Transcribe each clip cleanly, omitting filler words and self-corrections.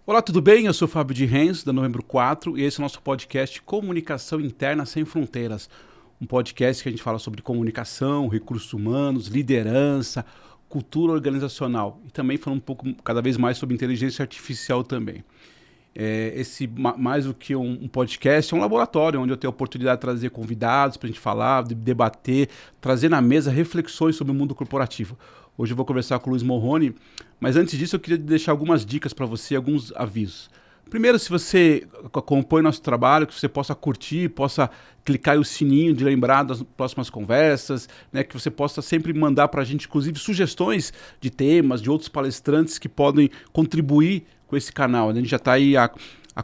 Olá, tudo bem? Eu sou o Fábio de Renzo, da Novembro 4, e esse é o nosso podcast Comunicação Interna Sem Fronteiras. Um podcast que a gente fala sobre comunicação, recursos humanos, liderança, cultura organizacional. E também falando um pouco, cada vez mais, sobre inteligência artificial também. Mais do que um podcast, é um laboratório onde eu tenho a oportunidade de trazer convidados para a gente falar, de debater, trazer na mesa reflexões sobre o mundo corporativo. Hoje eu vou conversar com o Luiz Morrone, mas antes disso eu queria deixar algumas dicas para você, alguns avisos. Primeiro, se você acompanha nosso trabalho, que você possa curtir, possa clicar o sininho de lembrar das próximas conversas, né, que você possa sempre mandar para a gente, inclusive, sugestões de temas, de outros palestrantes que podem contribuir com esse canal. A gente já está aí há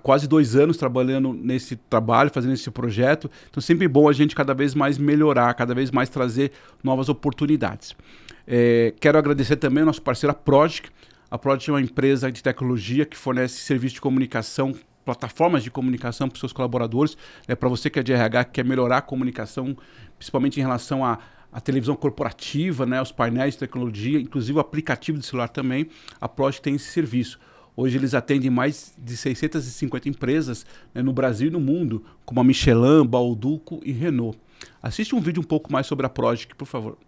quase 2 anos trabalhando nesse trabalho, fazendo esse projeto, então sempre bom a gente cada vez mais melhorar, cada vez mais trazer novas oportunidades. Quero agradecer também ao nosso parceiro, a Prodigy. A Prodigy é uma empresa de tecnologia que fornece serviço de comunicação, plataformas de comunicação para os seus colaboradores. Para você que é de RH, que quer melhorar a comunicação, principalmente em relação à televisão corporativa, né, os painéis de tecnologia, inclusive o aplicativo de celular também, a Prodigy tem esse serviço. Hoje eles atendem mais de 650 empresas, né, no Brasil e no mundo, como a Michelin, Bauducco e Renault. Assiste um vídeo um pouco mais sobre a Prodigy, por favor.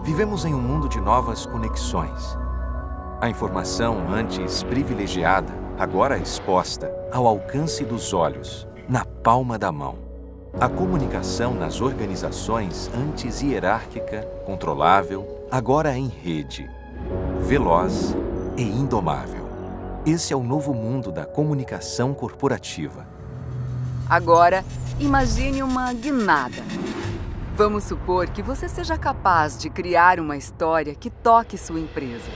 Vivemos em um mundo de novas conexões. A informação antes privilegiada, agora exposta, ao alcance dos olhos, na palma da mão. A comunicação nas organizações antes hierárquica, controlável, agora em rede, veloz e indomável. Esse é o novo mundo da comunicação corporativa. Agora, imagine uma guinada. Vamos supor que você seja capaz de criar uma história que toque sua empresa.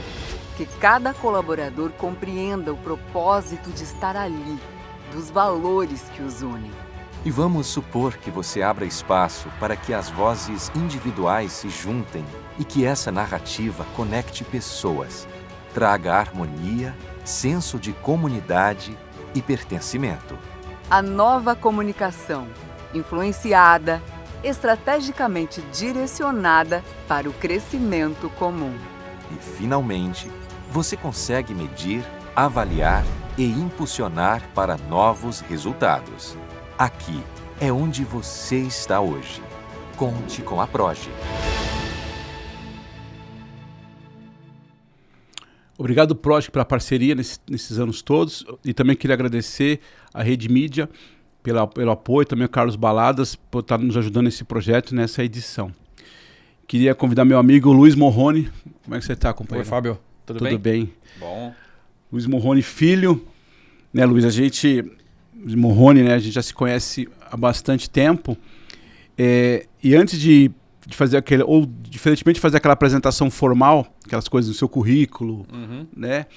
Que cada colaborador compreenda o propósito de estar ali, dos valores que os unem. E vamos supor que você abra espaço para que as vozes individuais se juntem e que essa narrativa conecte pessoas, traga harmonia, senso de comunidade e pertencimento. A nova comunicação, influenciada, estrategicamente direcionada para o crescimento comum. E, finalmente, você consegue medir, avaliar e impulsionar para novos resultados. Aqui é onde você está hoje. Conte com a Prodigy. Obrigado, Prodigy, pela parceria nesses anos todos. E também queria agradecer à Rede Mídia pelo apoio, também ao Carlos Baladas por estar nos ajudando nesse projeto, nessa edição. Queria convidar meu amigo Luiz Morrone. Como é que você está, companheiro? Oi, Fábio. Tudo bem? Bom. Luiz Morrone, filho. Né, Luiz, Morrone, né, a gente já se conhece há bastante tempo. E antes de fazer diferentemente de fazer aquela apresentação formal, aquelas coisas no seu currículo, né?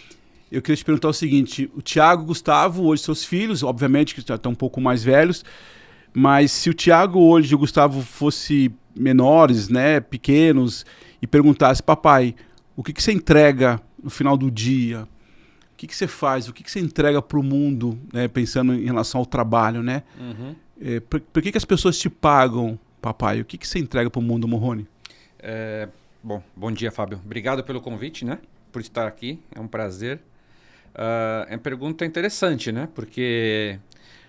Eu queria te perguntar o seguinte: o Thiago e o Gustavo, hoje seus filhos, obviamente que já estão um pouco mais velhos, mas se o Thiago hoje e o Gustavo fossem menores, né, pequenos, e perguntasse, papai, o que você entrega no final do dia? O que você faz? O que você entrega para o mundo, né, pensando em relação ao trabalho, né? Por que as pessoas te pagam, papai? O que você entrega para o mundo, Morrone? Bom dia, Fábio. Obrigado pelo convite, né? Por estar aqui. É um prazer. É uma pergunta interessante, né? Porque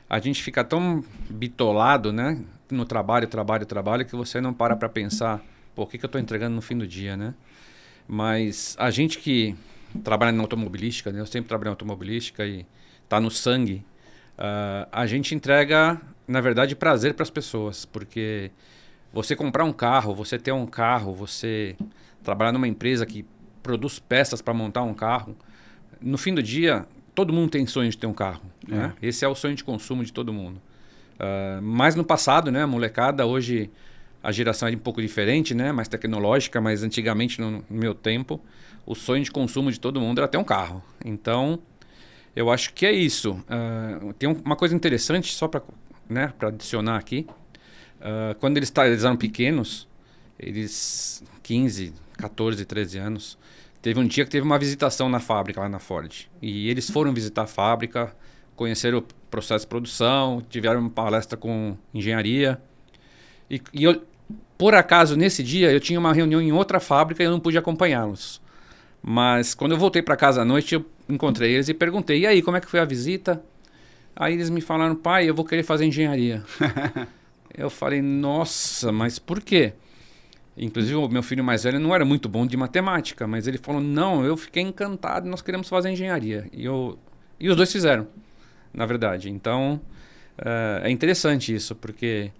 a gente fica tão bitolado, né? No trabalho, que você não para pensar, pô, o que eu estou entregando no fim do dia, né? Mas a gente que trabalha na automobilística, né? Eu sempre trabalhei na automobilística e tá no sangue. A gente entrega, na verdade, prazer para as pessoas, porque você comprar um carro, você ter um carro, você trabalhar numa empresa que produz peças para montar um carro, no fim do dia, todo mundo tem sonho de ter um carro. Né? Esse é o sonho de consumo de todo mundo. Mas no passado, né, a molecada, hoje a geração é um pouco diferente, né, mais tecnológica, mas antigamente, no meu tempo, o sonho de consumo de todo mundo era ter um carro. Então, eu acho que é isso. Tem uma coisa interessante, só para adicionar aqui. Quando eles eram pequenos, eles 15, 14, 13 anos, teve um dia que teve uma visitação na fábrica, lá na Ford. E eles foram visitar a fábrica, conheceram o processo de produção, tiveram uma palestra com engenharia. E eu, por acaso, nesse dia, eu tinha uma reunião em outra fábrica e eu não pude acompanhá-los. Mas quando eu voltei para casa à noite, eu encontrei eles e perguntei, e aí, como é que foi a visita? Aí eles me falaram, pai, eu vou querer fazer engenharia. Eu falei, nossa, mas por quê? Inclusive, o meu filho mais velho não era muito bom de matemática, mas ele falou, não, eu fiquei encantado, nós queremos fazer engenharia. E os dois fizeram, na verdade. Então, é interessante isso, porque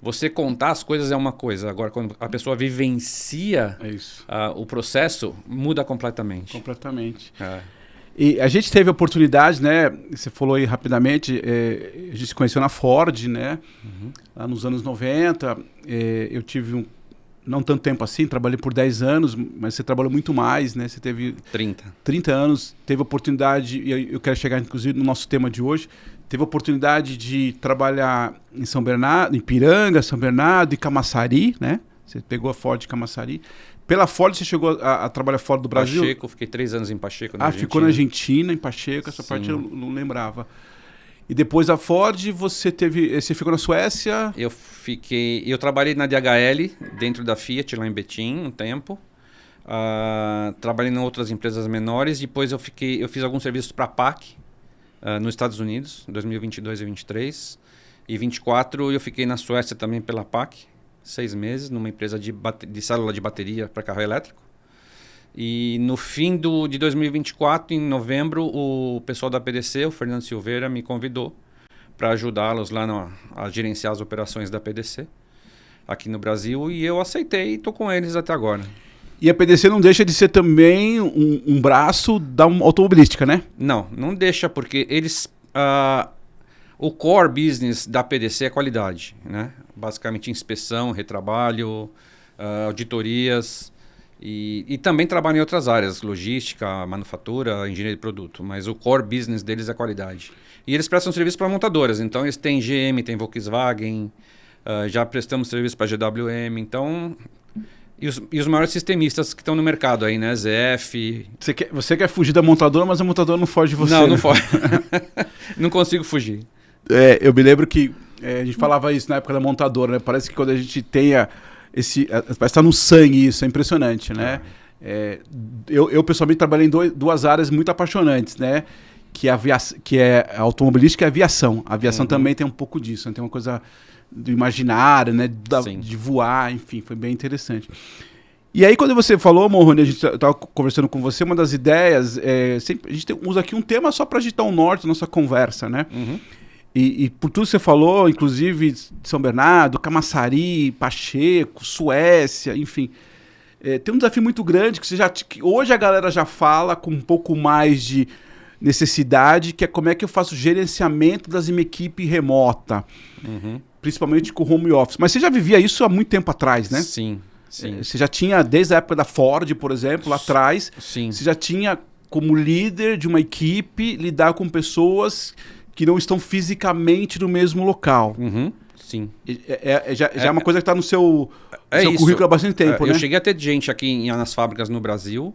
você contar as coisas é uma coisa. Agora, quando a pessoa vivencia o processo, muda completamente. Completamente. E a gente teve a oportunidade, né? Você falou aí rapidamente, a gente se conheceu na Ford, né? Lá nos anos 90. Eu tive não tanto tempo assim, trabalhei por 10 anos, mas você trabalhou muito mais, né? Você teve 30 anos, teve a oportunidade, e eu quero chegar inclusive no nosso tema de hoje, teve a oportunidade de trabalhar em São Bernardo, em Piranga, São Bernardo e Camaçari, né? Você pegou a Ford de Camaçari. Pela Ford você chegou a trabalhar fora do Brasil? Pacheco, fiquei 3 anos em Pacheco, na Argentina. Ficou na Argentina, em Pacheco, essa parte eu não lembrava. E depois da Ford, você ficou na Suécia? Eu trabalhei na DHL, dentro da Fiat, lá em Betim, um tempo. Trabalhei em outras empresas menores. Depois eu fiz alguns serviços para a PAC, nos Estados Unidos, 2022 e 2023. E 2024 eu fiquei na Suécia também pela PAC, 6 meses, numa empresa de célula de bateria para carro elétrico. E no fim de 2024, em novembro, o pessoal da PDC, o Fernando Silveira, me convidou para ajudá-los lá a gerenciar as operações da PDC aqui no Brasil. E eu aceitei e estou com eles até agora. E a PDC não deixa de ser também um braço da automobilística, né? Não deixa, porque eles... o core business da PDC é qualidade, né? Basicamente inspeção, retrabalho, auditorias... E também trabalham em outras áreas, logística, manufatura, engenharia de produto. Mas o core business deles é qualidade. E eles prestam serviço para montadoras. Então, eles têm GM, tem Volkswagen, já prestamos serviço para GWM. Então, e os maiores sistemistas que estão no mercado aí, né? ZF. Você quer fugir da montadora, mas a montadora não foge de você. Não, né? não foge. Não consigo fugir. Eu me lembro que a gente falava isso na época da montadora, né? Parece que quando a gente tenha... parece estar no sangue isso, é impressionante, né? Eu pessoalmente trabalhei em duas áreas muito apaixonantes, né? Que é a automobilística e a aviação. A aviação também tem um pouco disso, né? Tem uma coisa do imaginário, né? De voar, enfim, foi bem interessante. E aí quando você falou, Morrone, a gente estava conversando com você, uma das ideias, a gente usa aqui um tema só para agitar o norte da nossa conversa, né? E por tudo que você falou, inclusive São Bernardo, Camaçari, Pacheco, Suécia, enfim. Tem um desafio muito grande que hoje a galera já fala com um pouco mais de necessidade, que é como é que eu faço gerenciamento das minha equipe remota, principalmente com home office. Mas você já vivia isso há muito tempo atrás, né? Sim. Você já tinha, desde a época da Ford, por exemplo, lá atrás, você já tinha como líder de uma equipe lidar com pessoas que não estão fisicamente no mesmo local. Sim. Já é uma coisa que está no seu currículo há bastante tempo, né? Eu cheguei a ter gente aqui nas fábricas no Brasil,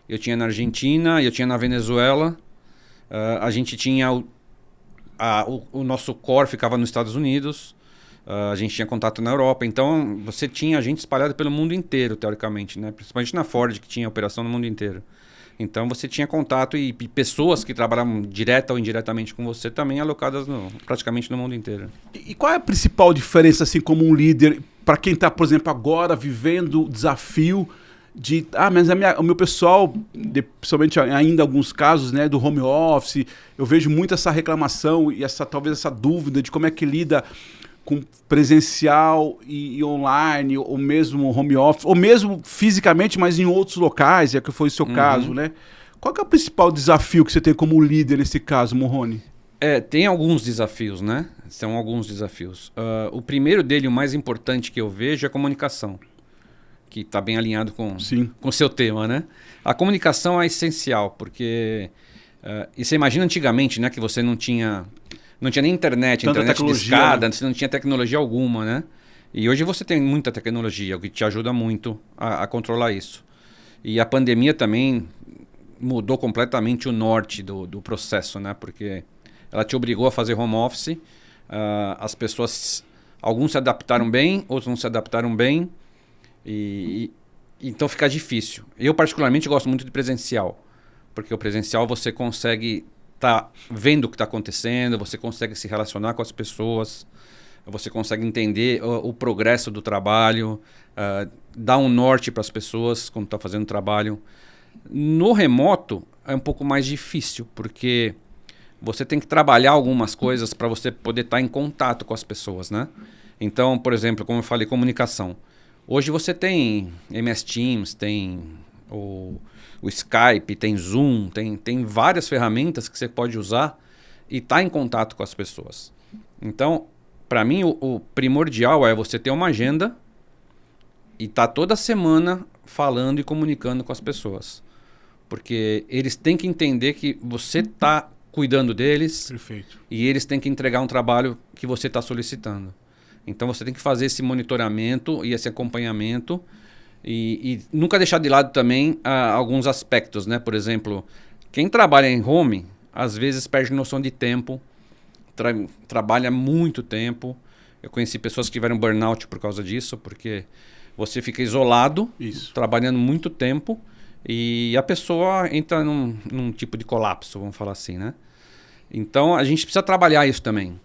eu tinha na Argentina, eu tinha na Venezuela, a gente tinha... o nosso core ficava nos Estados Unidos, a gente tinha contato na Europa, então você tinha gente espalhada pelo mundo inteiro, teoricamente, né? Principalmente na Ford, que tinha operação no mundo inteiro. Então você tinha contato e pessoas que trabalhavam direta ou indiretamente com você também alocadas praticamente no mundo inteiro. E qual é a principal diferença, assim, como um líder, para quem está, por exemplo, agora vivendo o desafio de... mas o meu pessoal, principalmente ainda alguns casos, né, do home office, eu vejo muito essa reclamação e talvez essa dúvida de como é que lida com presencial e online, ou mesmo home office, ou mesmo fisicamente, mas em outros locais, que foi o seu caso, né? Qual que é o principal desafio que você tem como líder nesse caso, Morrone? Tem alguns desafios, né? São alguns desafios. O primeiro dele, o mais importante que eu vejo, é a comunicação, que está bem alinhado com o seu tema, né? A comunicação é essencial, porque... e você imagina antigamente, né, que você não tinha nem internet discada, né? Você não tinha tecnologia alguma, né? E hoje você tem muita tecnologia, o que te ajuda muito a controlar isso. E a pandemia também mudou completamente o norte do processo, né? Porque ela te obrigou a fazer home office, as pessoas Alguns se adaptaram bem, outros não se adaptaram bem. Então fica difícil. Eu, particularmente, gosto muito de presencial. Porque o presencial você consegue estar vendo o que está acontecendo, você consegue se relacionar com as pessoas, você consegue entender o progresso do trabalho, dar um norte para as pessoas quando está fazendo o trabalho. No remoto é um pouco mais difícil, porque você tem que trabalhar algumas coisas para você poder estar em contato com as pessoas, né? Então, por exemplo, como eu falei, comunicação. Hoje você tem MS Teams, tem o Skype, tem Zoom, tem várias ferramentas que você pode usar e estar em contato com as pessoas. Então, para mim, o primordial é você ter uma agenda e estar toda semana falando e comunicando com as pessoas. Porque eles têm que entender que você está cuidando deles. Perfeito. E eles têm que entregar um trabalho que você está solicitando. Então você tem que fazer esse monitoramento e esse acompanhamento e nunca deixar de lado também alguns aspectos, né? Por exemplo, quem trabalha em home às vezes perde noção de tempo, trabalha muito tempo. Eu conheci pessoas que tiveram burnout por causa disso, porque você fica isolado, trabalhando muito tempo e a pessoa entra num tipo de colapso, vamos falar assim, né? Então a gente precisa trabalhar isso também.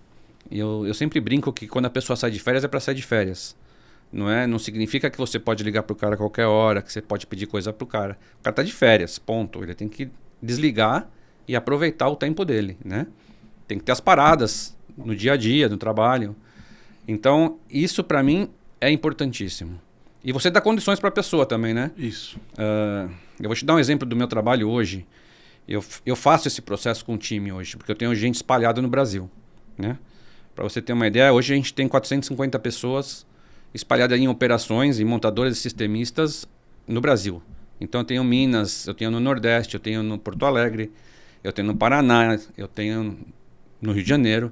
Eu sempre brinco que quando a pessoa sai de férias é para sair de férias. Não significa que você pode ligar pro cara a qualquer hora, que você pode pedir coisa pro cara. O cara tá de férias, ponto. Ele tem que desligar e aproveitar o tempo dele, né? Tem que ter as paradas no dia a dia, no trabalho. Então, isso para mim é importantíssimo. E você dá condições para a pessoa também, né? Isso. Eu vou te dar um exemplo do meu trabalho hoje. Eu faço esse processo com o time hoje, porque eu tenho gente espalhada no Brasil, né? Para você ter uma ideia, hoje a gente tem 450 pessoas espalhadas em operações, em montadoras e sistemistas no Brasil. Então eu tenho Minas, eu tenho no Nordeste, eu tenho no Porto Alegre, eu tenho no Paraná, eu tenho no Rio de Janeiro.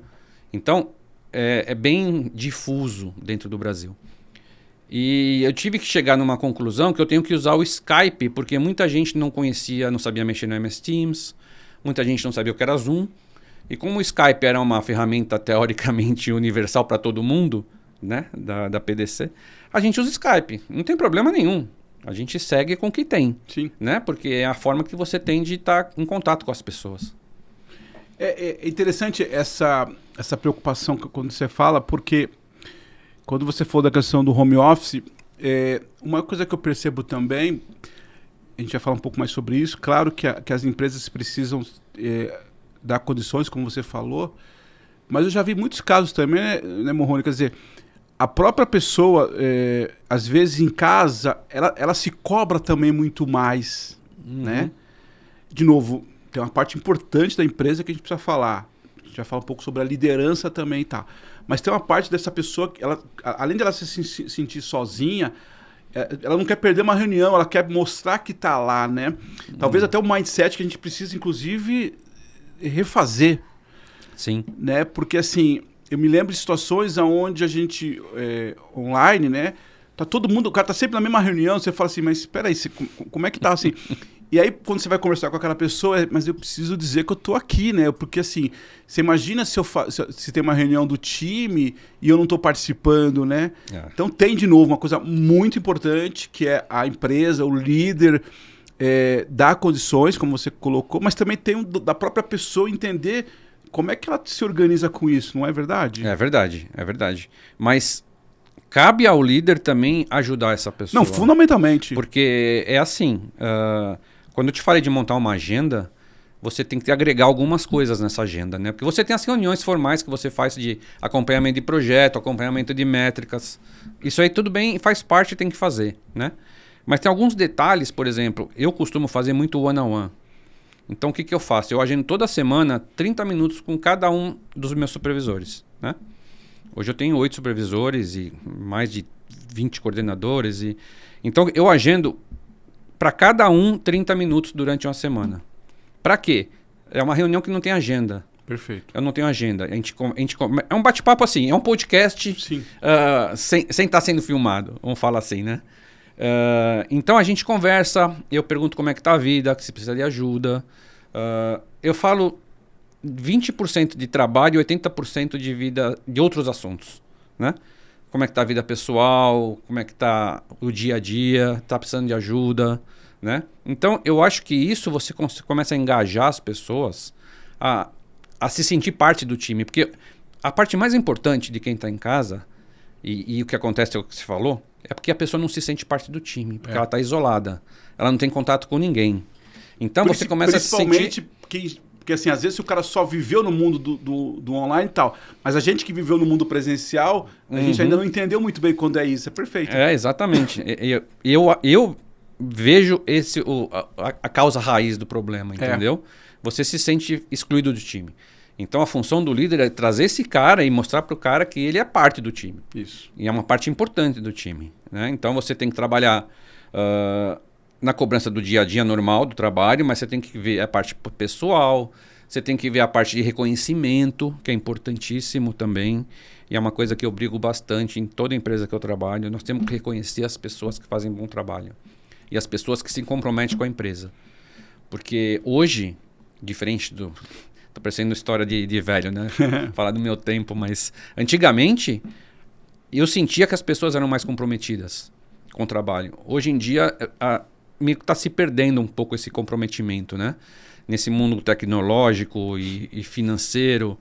Então é bem difuso dentro do Brasil. E eu tive que chegar numa conclusão que eu tenho que usar o Skype, porque muita gente não conhecia, não sabia mexer no MS Teams, muita gente não sabia o que era Zoom. E como o Skype era uma ferramenta teoricamente universal para todo mundo, né, da PDC, a gente usa Skype, não tem problema nenhum. A gente segue com o que tem, Sim. Né? Porque é a forma que você tem de estar em contato com as pessoas. É interessante essa preocupação quando você fala, porque quando você for da questão do home office, uma coisa que eu percebo também, a gente vai falar um pouco mais sobre isso, claro que as empresas precisam dar condições, como você falou, mas eu já vi muitos casos também, né, Morrone? Quer dizer, a própria pessoa, às vezes em casa, ela se cobra também muito mais, né? De novo, tem uma parte importante da empresa que a gente precisa falar. A gente vai falar um pouco sobre a liderança também e tal. Mas tem uma parte dessa pessoa que, além de ela se sentir sozinha, ela não quer perder uma reunião, ela quer mostrar que está lá, né? Talvez até o mindset que a gente precisa, inclusive, refazer. Sim. Né? Porque, assim, eu me lembro de situações onde a gente, online, né? Tá todo mundo, o cara tá sempre na mesma reunião, você fala assim, mas espera aí, como é que tá assim? E aí, quando você vai conversar com aquela pessoa, mas eu preciso dizer que eu tô aqui, né? Porque, assim, você imagina se tem uma reunião do time e eu não tô participando, né? Então, tem, de novo, uma coisa muito importante, que é a empresa, o líder, dar condições, como você colocou, mas também tem da própria pessoa entender como é que ela se organiza com isso, não é verdade? É verdade, é verdade. Mas cabe ao líder também ajudar essa pessoa. Não, fundamentalmente. Porque é assim, quando eu te falei de montar uma agenda, você tem que agregar algumas coisas nessa agenda, né? Porque você tem as reuniões formais que você faz de acompanhamento de projeto, acompanhamento de métricas. Isso aí tudo bem, faz parte, tem que fazer, né? Mas tem alguns detalhes, por exemplo, eu costumo fazer muito one-on-one. Então o que eu faço? Eu agendo toda semana 30 minutos com cada um dos meus supervisores, né? Hoje eu tenho 8 supervisores e mais de 20 coordenadores. Então eu agendo para cada um 30 minutos durante uma semana. Para quê? É uma reunião que não tem agenda. Perfeito. Eu não tenho agenda. É um bate-papo assim, é um podcast sem estar sendo filmado, vamos falar assim, né? Então a gente conversa, eu pergunto como é que tá a vida, se precisa de ajuda. Eu falo 20% de trabalho e 80% de vida de outros assuntos. né? Como é que tá a vida pessoal, como é que tá o dia a dia, tá precisando de ajuda, né? Então, eu acho que isso você começa a engajar as pessoas a se sentir parte do time. Porque a parte mais importante de quem está em casa, e o que acontece é o que você falou, é porque a pessoa não se sente parte do time, porque ela está isolada, ela não tem contato com ninguém. Então você começa a se sentir... Porque assim, às vezes o cara só viveu no mundo do online e tal, mas a gente que viveu no mundo presencial, a gente ainda não entendeu muito bem quando é isso. É perfeito. É, exatamente. Eu vejo a causa raiz do problema, entendeu? Você se sente excluído do time. Então a função do líder é trazer esse cara e mostrar para o cara que ele é parte do time. Isso. E é uma parte importante do time, né? Então você tem que trabalhar na cobrança do dia a dia normal do trabalho, mas você tem que ver a parte pessoal, você tem que ver a parte de reconhecimento, que é importantíssimo também. E é uma coisa que eu brigo bastante em toda empresa que eu trabalho. Nós temos que reconhecer as pessoas que fazem bom trabalho e as pessoas que se comprometem com a empresa. Porque hoje, diferente do... Tô parecendo história de velho, né? Falar do meu tempo, mas... Antigamente, eu sentia que as pessoas eram mais comprometidas com o trabalho. Hoje em dia, meio que está se perdendo um pouco esse comprometimento, né? Nesse mundo tecnológico e financeiro.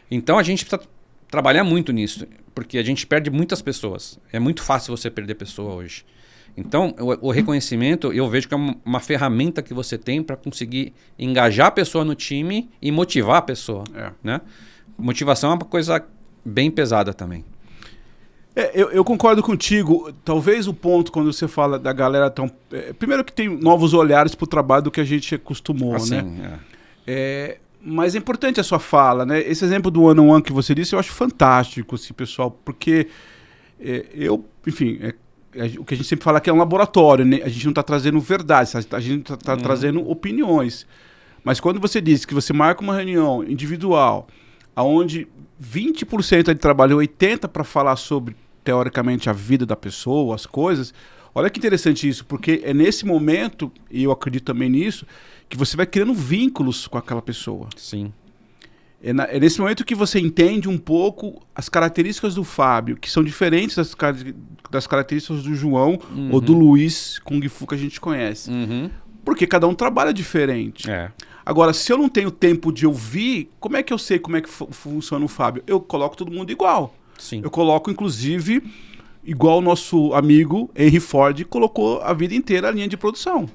Então, a gente precisa trabalhar muito nisso, porque a gente perde muitas pessoas. É muito fácil você perder pessoa hoje. Então, o reconhecimento, eu vejo que é uma ferramenta que você tem para conseguir engajar a pessoa no time e motivar a pessoa. Né? Motivação é uma coisa bem pesada também. Eu concordo contigo. Talvez o ponto, quando você fala da galera tão... primeiro que tem novos olhares para o trabalho do que a gente acostumou, assim, né? Mas é importante a sua fala, né? Esse exemplo do one-on-one que você disse, eu acho fantástico, assim, pessoal, porque enfim... o que a gente sempre fala que é um laboratório, né? A gente não está trazendo verdades, a gente está trazendo opiniões. Mas quando você diz que você marca uma reunião individual, onde 20% de trabalho, 80% para falar sobre, teoricamente, a vida da pessoa, as coisas, olha que interessante isso, porque é nesse momento, e eu acredito também nisso, que você vai criando vínculos com aquela pessoa. Sim. É nesse momento que você entende um pouco as características do Fábio, que são diferentes das características do João ou do Luiz Kung Fu que a gente conhece. Porque cada um trabalha diferente. Agora, se eu não tenho tempo de ouvir, como é que eu sei como é que funciona o Fábio? Eu coloco todo mundo igual. Sim. Eu coloco, inclusive, igual o nosso amigo Henry Ford colocou a vida inteira a linha de produção.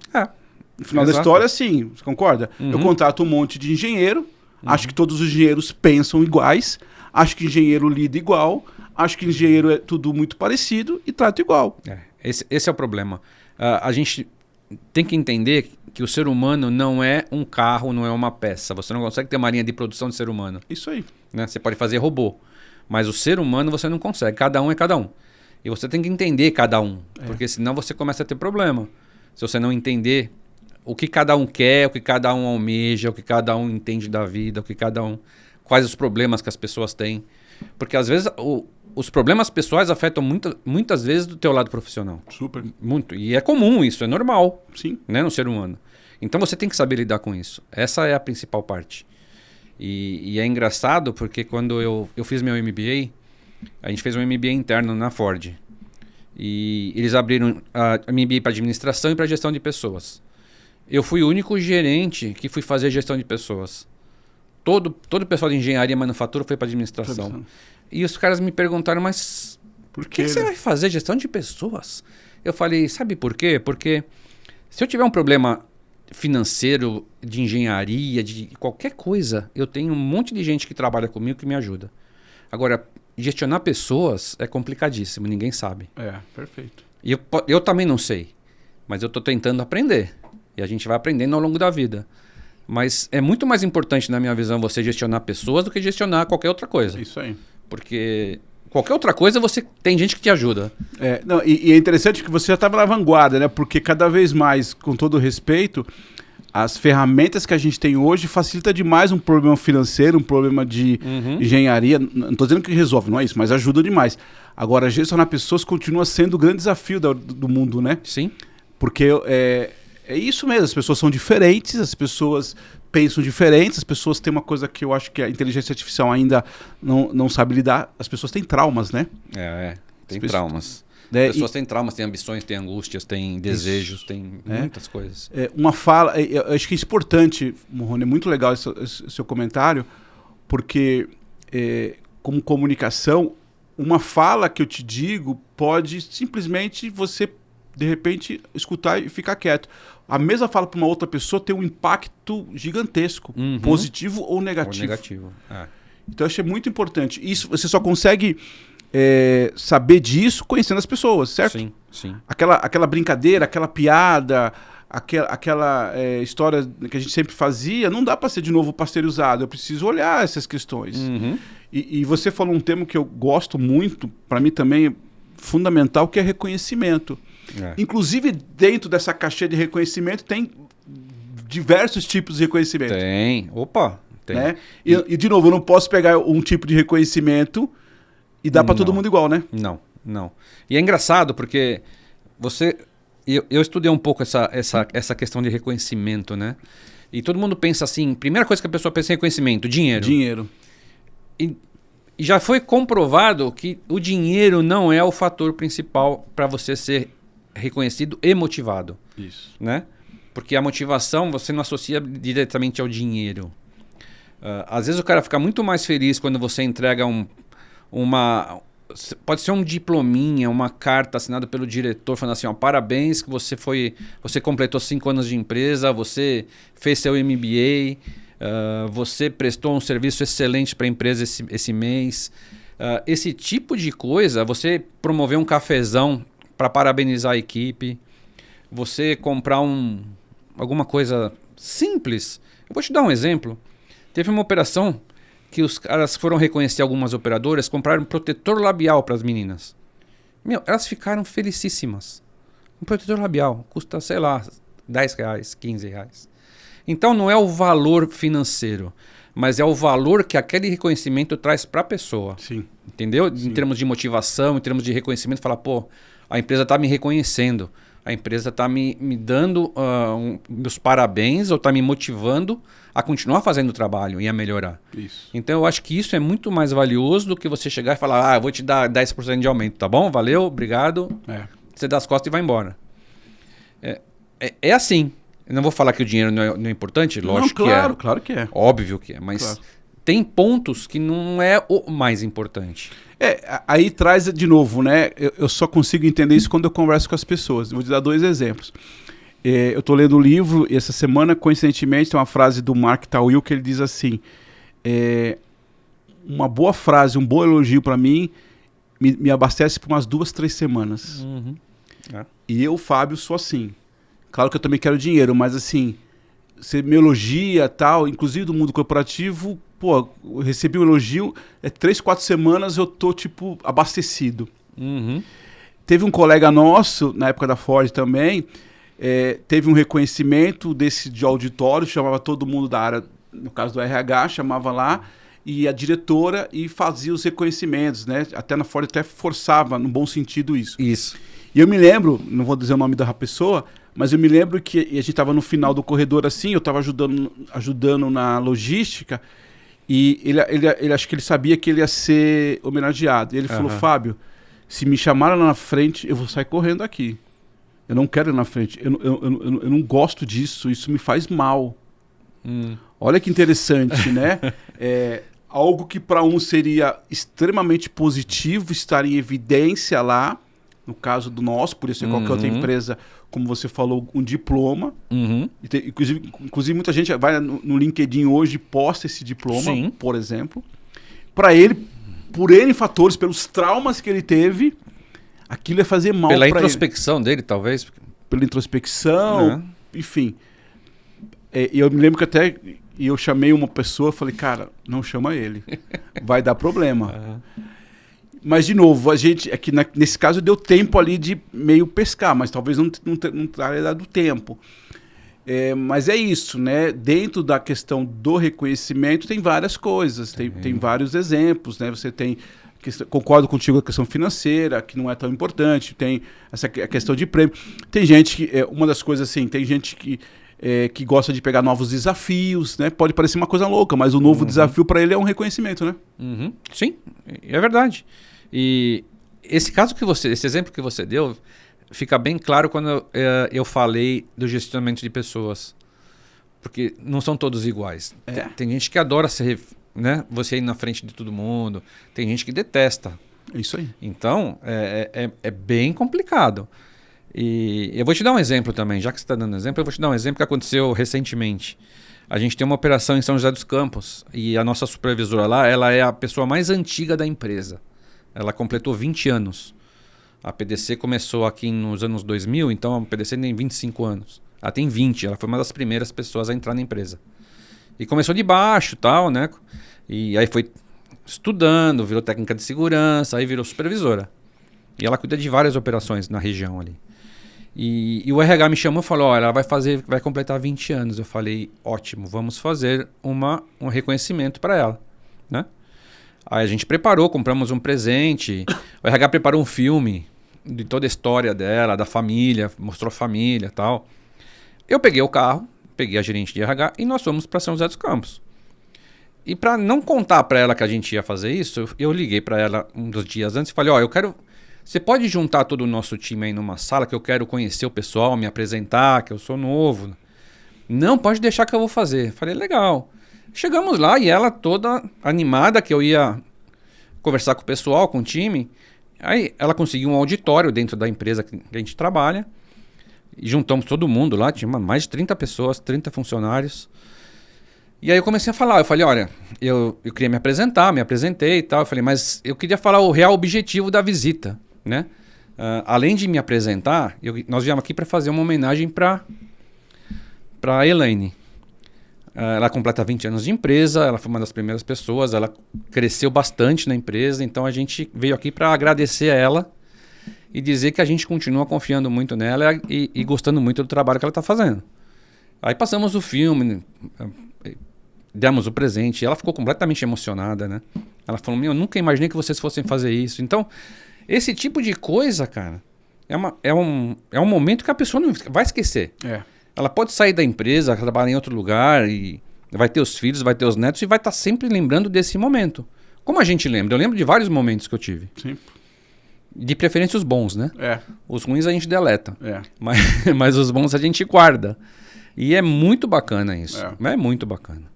No final da história, assim, você concorda? Eu contrato um monte de engenheiro, acho que todos os engenheiros pensam iguais, acho que engenheiro lida igual, acho que engenheiro é tudo muito parecido e trata igual. Esse é o problema. A gente tem que entender que o ser humano não é um carro, não é uma peça. Você não consegue ter uma linha de produção de ser humano. Isso aí. Né? Você pode fazer robô, mas o ser humano você não consegue. Cada um é cada um. E você tem que entender cada um, porque senão você começa a ter problema. Se você não entender o que cada um quer, o que cada um almeja, o que cada um entende da vida, quais os problemas que as pessoas têm. Porque às vezes os problemas pessoais afetam muitas vezes do teu lado profissional. Super. Muito. E é comum isso, é normal. Sim. Né, no ser humano. Então você tem que saber lidar com isso. Essa é a principal parte. E é engraçado porque quando eu fiz meu MBA, a gente fez um MBA interno na Ford. E eles abriram a MBA para administração e para gestão de pessoas. Eu fui o único gerente que fui fazer gestão de pessoas. Todo o pessoal de engenharia e manufatura foi para administração. E os caras me perguntaram, mas por que você vai fazer gestão de pessoas? Eu falei, sabe por quê? Porque se eu tiver um problema financeiro, de engenharia, de qualquer coisa, eu tenho um monte de gente que trabalha comigo que me ajuda. Agora, gestionar pessoas é complicadíssimo, ninguém sabe. Perfeito. E eu também não sei, mas eu estou tentando aprender. E a gente vai aprendendo ao longo da vida. Mas é muito mais importante, na minha visão, você gestionar pessoas do que gestionar qualquer outra coisa. Isso aí. Porque qualquer outra coisa, você tem gente que te ajuda. E é interessante que você já estava na vanguarda, né? Porque cada vez mais, com todo respeito, as ferramentas que a gente tem hoje facilita demais um problema financeiro, um problema de engenharia. Não estou dizendo que resolve, não é isso, mas ajuda demais. Agora, gestionar pessoas continua sendo o grande desafio do mundo, né? Sim. Porque é isso mesmo, as pessoas são diferentes, as pessoas pensam diferentes, as pessoas têm uma coisa que eu acho que a inteligência artificial ainda não sabe lidar, as pessoas têm traumas, né? Tem traumas. As pessoas têm traumas, têm ambições, têm angústias, têm desejos, têm muitas coisas. Uma fala, eu acho que é importante, Morrone, é muito legal esse seu comentário, porque como comunicação, uma fala que eu te digo pode simplesmente você, de repente, escutar e ficar quieto. A mesma fala para uma outra pessoa tem um impacto gigantesco, positivo ou negativo. Então eu achei muito importante. Isso você só consegue saber disso conhecendo as pessoas, certo? Sim. Aquela brincadeira, aquela piada, aquela história que a gente sempre fazia, não dá para ser de novo pasteurizado. Eu preciso olhar essas questões. E você falou um termo que eu gosto muito, para mim também é fundamental, que é reconhecimento. Inclusive, dentro dessa caixinha de reconhecimento, tem diversos tipos de reconhecimento. Tem. Né? E, de novo, eu não posso pegar um tipo de reconhecimento e dar para todo mundo igual, né? Não. E é engraçado porque eu estudei um pouco essa questão de reconhecimento, né? E todo mundo pensa assim, primeira coisa que a pessoa pensa em reconhecimento, dinheiro. E já foi comprovado que o dinheiro não é o fator principal para você ser reconhecido e motivado. Isso. Né? Porque a motivação você não associa diretamente ao dinheiro. Às vezes o cara fica muito mais feliz quando você entrega pode ser um diplominha, uma carta assinada pelo diretor falando assim, parabéns que você completou 5 anos de empresa, você fez seu MBA, você prestou um serviço excelente para a empresa esse mês. Esse tipo de coisa, você promover um cafezão para parabenizar a equipe, você comprar alguma coisa simples. Eu vou te dar um exemplo. Teve uma operação que os caras foram reconhecer algumas operadoras, compraram um protetor labial para as meninas. Elas ficaram felicíssimas. Um protetor labial custa, sei lá, R$10, R$15. Então não é o valor financeiro, mas é o valor que aquele reconhecimento traz para a pessoa. Sim. Entendeu? Sim. Em termos de motivação, em termos de reconhecimento, falar, a empresa está me reconhecendo, a empresa está me dando meus parabéns ou está me motivando a continuar fazendo o trabalho e a melhorar. Isso. Então eu acho que isso é muito mais valioso do que você chegar e falar, eu vou te dar 10% de aumento, tá bom? Valeu, obrigado. Você dá as costas e vai embora. É assim. Eu não vou falar que o dinheiro não é importante, lógico que é. Claro que é. Óbvio que é, mas tem pontos que não é o mais importante. Aí traz de novo, né? Eu só consigo entender isso quando eu converso com as pessoas. Vou te dar 2 exemplos. Eu estou lendo um livro e essa semana, coincidentemente, tem uma frase do Mark Tawil que ele diz assim, uma boa frase, um bom elogio para mim me abastece por umas 2, 3 semanas. E eu, Fábio, sou assim. Claro que eu também quero dinheiro, mas assim, você me elogia e tal, inclusive do mundo corporativo, eu recebi um elogio, 3, 4 semanas eu tô, abastecido. Teve um colega nosso, na época da Ford também, teve um reconhecimento de auditório, chamava todo mundo da área, no caso do RH, chamava lá, e a diretora e fazia os reconhecimentos, né? Até na Ford até forçava, no bom sentido, isso. E eu me lembro, não vou dizer o nome da pessoa, mas eu me lembro que a gente estava no final do corredor assim, eu estava ajudando na logística, e ele acho que ele sabia que ele ia ser homenageado. E ele falou, Fábio, se me chamaram lá na frente, eu vou sair correndo aqui. Eu não quero ir na frente. Eu não gosto disso, isso me faz mal. Olha que interessante, né? Algo que para um seria extremamente positivo, estar em evidência lá, no caso do nosso, por isso qualquer outra empresa, como você falou, um diploma. Inclusive muita gente vai no LinkedIn hoje e posta esse diploma, por exemplo. Para ele, por N fatores, pelos traumas que ele teve, aquilo ia fazer mal para ele. Pela introspecção dele, talvez? Pela introspecção, enfim. Eu me lembro que até eu chamei uma pessoa, falei, cara, não chama ele, vai dar problema. Mas, de novo, a gente, nesse caso deu tempo ali de meio pescar, mas talvez não tenha dado tempo. Mas é isso, né? Dentro da questão do reconhecimento tem várias coisas, tem vários exemplos, né? Você tem, concordo contigo, a questão financeira, que não é tão importante, tem a questão de prêmio. Tem gente que, uma das coisas assim, tem gente que que gosta de pegar novos desafios, né? Pode parecer uma coisa louca, mas o novo desafio para ele é um reconhecimento, né? Sim, é verdade. E esse exemplo que você deu, fica bem claro quando eu falei do gestionamento de pessoas. Porque não são todos iguais. Tem gente que adora ser, né, você ir na frente de todo mundo. Tem gente que detesta. É isso aí. Então, é bem complicado. E eu vou te dar um exemplo também. Já que você está dando exemplo, eu vou te dar um exemplo que aconteceu recentemente. A gente tem uma operação em São José dos Campos. E a nossa supervisora lá, ela é a pessoa mais antiga da empresa. Ela completou 20 anos. A PDC começou aqui nos anos 2000, então a PDC tem 25 anos. Ela tem 20, ela foi uma das primeiras pessoas a entrar na empresa. E começou de baixo, tal, né? E aí foi estudando, virou técnica de segurança, aí virou supervisora. E ela cuida de várias operações na região ali. E o RH me chamou e falou, ela vai completar 20 anos. Eu falei, ótimo, vamos fazer um reconhecimento para ela, né? Aí a gente preparou, compramos um presente. O RH preparou um filme de toda a história dela, da família, mostrou a família e tal. Eu peguei o carro, peguei a gerente de RH e nós fomos para São José dos Campos. E para não contar para ela que a gente ia fazer isso, eu liguei para ela um dos dias antes e falei, você pode juntar todo o nosso time aí numa sala que eu quero conhecer o pessoal, me apresentar, que eu sou novo. Não, pode deixar que eu vou fazer. Falei, legal. Chegamos lá e ela toda animada que eu ia conversar com o pessoal, com o time. Aí ela conseguiu um auditório dentro da empresa que a gente trabalha. E juntamos todo mundo lá, tinha mais de 30 pessoas, 30 funcionários. E aí eu comecei a falar, eu falei, olha, eu queria me apresentar, me apresentei e tal. Eu falei, mas eu queria falar o real objetivo da visita, né? Além de me apresentar, nós viemos aqui para fazer uma homenagem para a Elaine. Ela completa 20 anos de empresa, ela foi uma das primeiras pessoas, ela cresceu bastante na empresa, então a gente veio aqui para agradecer a ela e dizer que a gente continua confiando muito nela e gostando muito do trabalho que ela está fazendo. Aí passamos o filme, demos o presente, e ela ficou completamente emocionada, né? Ela falou, eu nunca imaginei que vocês fossem fazer isso. Então, esse tipo de coisa, cara, é um momento que a pessoa não vai esquecer. Ela pode sair da empresa, trabalhar em outro lugar, e vai ter os filhos, vai ter os netos, e vai estar sempre lembrando desse momento. Como a gente lembra? Eu lembro de vários momentos que eu tive. Sim. De preferência os bons, né? Os ruins a gente deleta. Mas os bons a gente guarda. E é muito bacana isso. É muito bacana.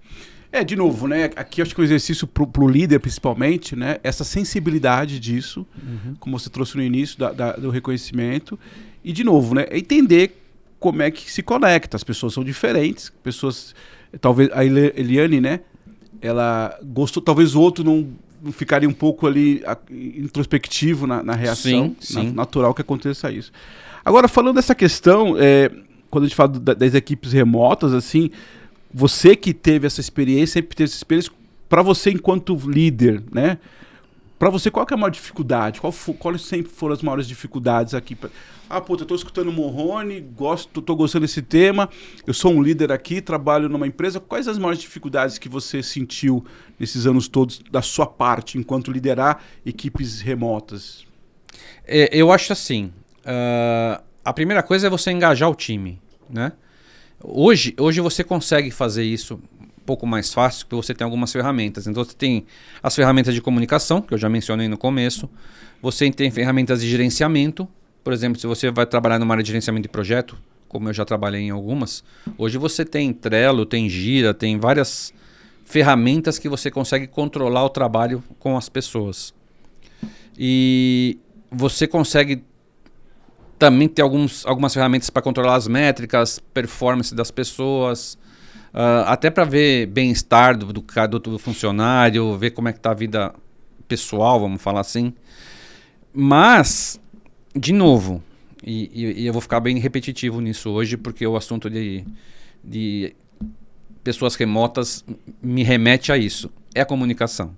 De novo, né? Aqui eu acho que o exercício pro líder, principalmente, né? Essa sensibilidade disso, como você trouxe no início do reconhecimento. E, de novo, né? Entender como é que se conecta. As pessoas são diferentes. Pessoas... Talvez a Eliane, né? Ela gostou... Talvez o outro não ficaria um pouco ali introspectivo na reação. Sim. Natural que aconteça isso. Agora, falando dessa questão, quando a gente fala das equipes remotas, assim, você que teve essa experiência, sempre teve essa experiência, para você enquanto líder, né? Para você, qual que é a maior dificuldade? Quais sempre foram as maiores dificuldades aqui? Eu estou escutando o Morrone, estou gostando desse tema, eu sou um líder aqui, trabalho numa empresa. Quais as maiores dificuldades que você sentiu nesses anos todos da sua parte, enquanto liderar equipes remotas? Eu acho assim, a primeira coisa é você engajar o time, né? Hoje você consegue fazer isso um pouco mais fácil, porque você tem algumas ferramentas. Então você tem as ferramentas de comunicação, que eu já mencionei no começo. Você tem ferramentas de gerenciamento. Por exemplo, se você vai trabalhar numa área de gerenciamento de projeto, como eu já trabalhei em algumas, hoje você tem Trello, tem Gira, tem várias ferramentas que você consegue controlar o trabalho com as pessoas. E você consegue também ter algumas ferramentas para controlar as métricas, performance das pessoas, até para ver bem-estar do funcionário, ver como é que está a vida pessoal, vamos falar assim. Mas, de novo, e eu vou ficar bem repetitivo nisso hoje, porque o assunto de pessoas remotas me remete a isso. É a comunicação.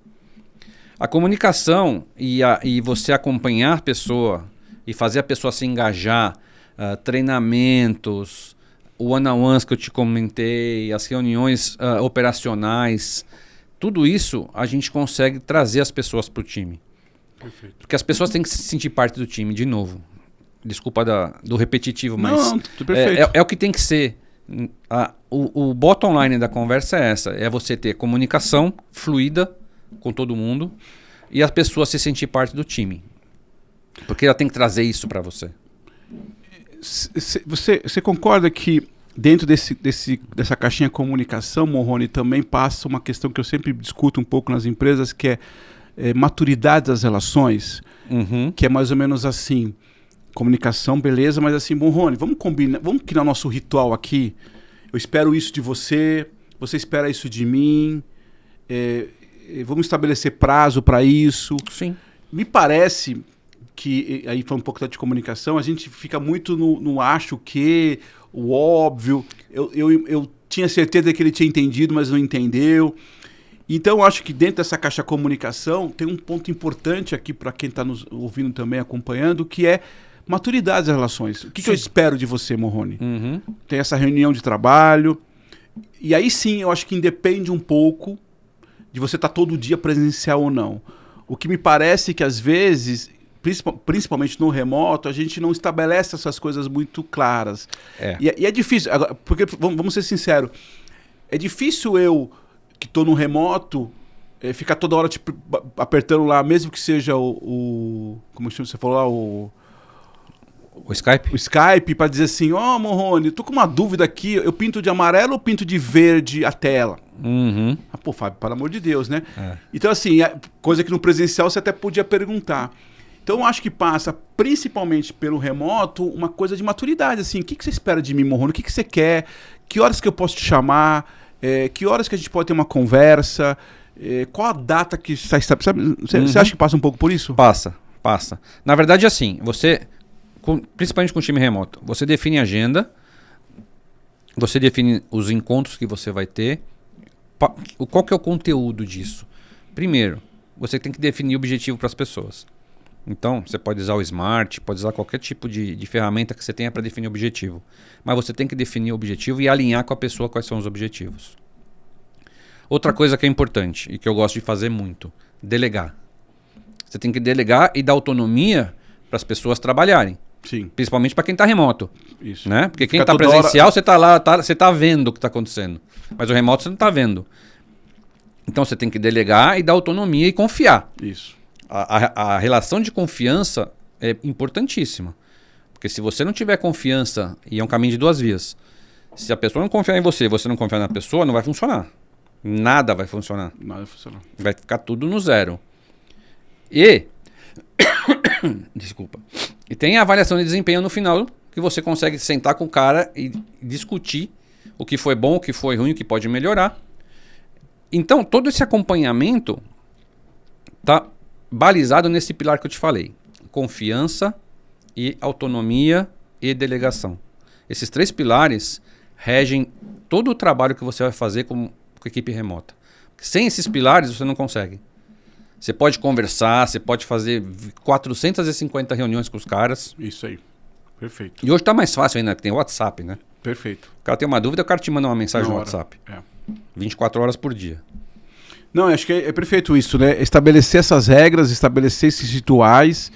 A comunicação e você acompanhar a pessoa e fazer a pessoa se engajar, treinamentos, one-on-ones que eu te comentei, as reuniões operacionais, tudo isso a gente consegue trazer as pessoas para o time. Perfeito. Porque as pessoas têm que se sentir parte do time, de novo. Desculpa do repetitivo, mas não, perfeito. É o que tem que ser. O bottom line da conversa é essa. É você ter comunicação fluida com todo mundo e a pessoa se sentir parte do time. Porque ela tem que trazer isso para você. Você concorda que dentro dessa caixinha comunicação, Morrone, também passa uma questão que eu sempre discuto um pouco nas empresas, que é maturidade das relações, que é mais ou menos assim, comunicação, beleza, mas assim, Morrone, vamos combinar, vamos criar nosso ritual aqui, eu espero isso de você, você espera isso de mim, vamos estabelecer prazo para isso. Sim. Me parece que, aí foi um pouco de comunicação, a gente fica muito no acho que, o óbvio, eu tinha certeza que ele tinha entendido, mas não entendeu. Então, eu acho que dentro dessa caixa comunicação tem um ponto importante aqui para quem está nos ouvindo também, acompanhando, que é maturidade das relações. O que eu espero de você, Morrone? Tem essa reunião de trabalho, e aí sim, eu acho que independe um pouco de você estar todo dia presencial ou não. O que me parece que, às vezes, principalmente no remoto, a gente não estabelece essas coisas muito claras. E é difícil, porque, vamos ser sinceros, é difícil eu, que estou no remoto, ficar toda hora tipo, apertando lá, mesmo que seja como você falou lá, o Skype? O Skype, para dizer assim, Morrone, tô com uma dúvida aqui, eu pinto de amarelo ou pinto de verde a tela? Pô, Fábio, pelo amor de Deus, né? Então, assim, coisa que no presencial você até podia perguntar. Então, eu acho que passa, principalmente pelo remoto, uma coisa de maturidade, assim, o que você espera de mim, Morrone? O que você quer? Que horas que eu posso te chamar? Que horas que a gente pode ter uma conversa? Qual a data que está... Você acha que passa um pouco por isso? Passa. Na verdade, assim, você... Principalmente com o time remoto, você define a agenda, você define os encontros que você vai ter, qual que é o conteúdo disso? Primeiro, você tem que definir o objetivo para as pessoas. Então, você pode usar o Smart, pode usar qualquer tipo de ferramenta que você tenha para definir o objetivo. Mas você tem que definir o objetivo e alinhar com a pessoa quais são os objetivos. Outra coisa que é importante e que eu gosto de fazer muito, delegar. Você tem que delegar e dar autonomia para as pessoas trabalharem. Sim. Principalmente para quem está remoto. Isso. Né? Porque quem está presencial, você está lá, você está vendo o que está acontecendo. Mas o remoto você não está vendo. Então você tem que delegar e dar autonomia e confiar. Isso. A relação de confiança é importantíssima. Porque se você não tiver confiança, e é um caminho de duas vias, se a pessoa não confiar em você, você não confiar na pessoa, não vai funcionar. Nada vai funcionar. Nada vai funcionar. Vai ficar tudo no zero. E... Desculpa. E tem a avaliação de desempenho no final, que você consegue sentar com o cara e discutir o que foi bom, o que foi ruim, o que pode melhorar. Então, todo esse acompanhamento está balizado nesse pilar que eu te falei. Confiança e autonomia e delegação. Esses 3 pilares regem todo o trabalho que você vai fazer com equipe remota. Sem esses pilares, você não consegue. Você pode conversar, você pode fazer 450 reuniões com os caras. Isso aí. Perfeito. E hoje está mais fácil ainda, que tem o WhatsApp, né? Perfeito. O cara tem uma dúvida, o cara te manda uma mensagem no WhatsApp. 24 horas por dia. Não, acho que é perfeito isso, né? Estabelecer essas regras, estabelecer esses rituais,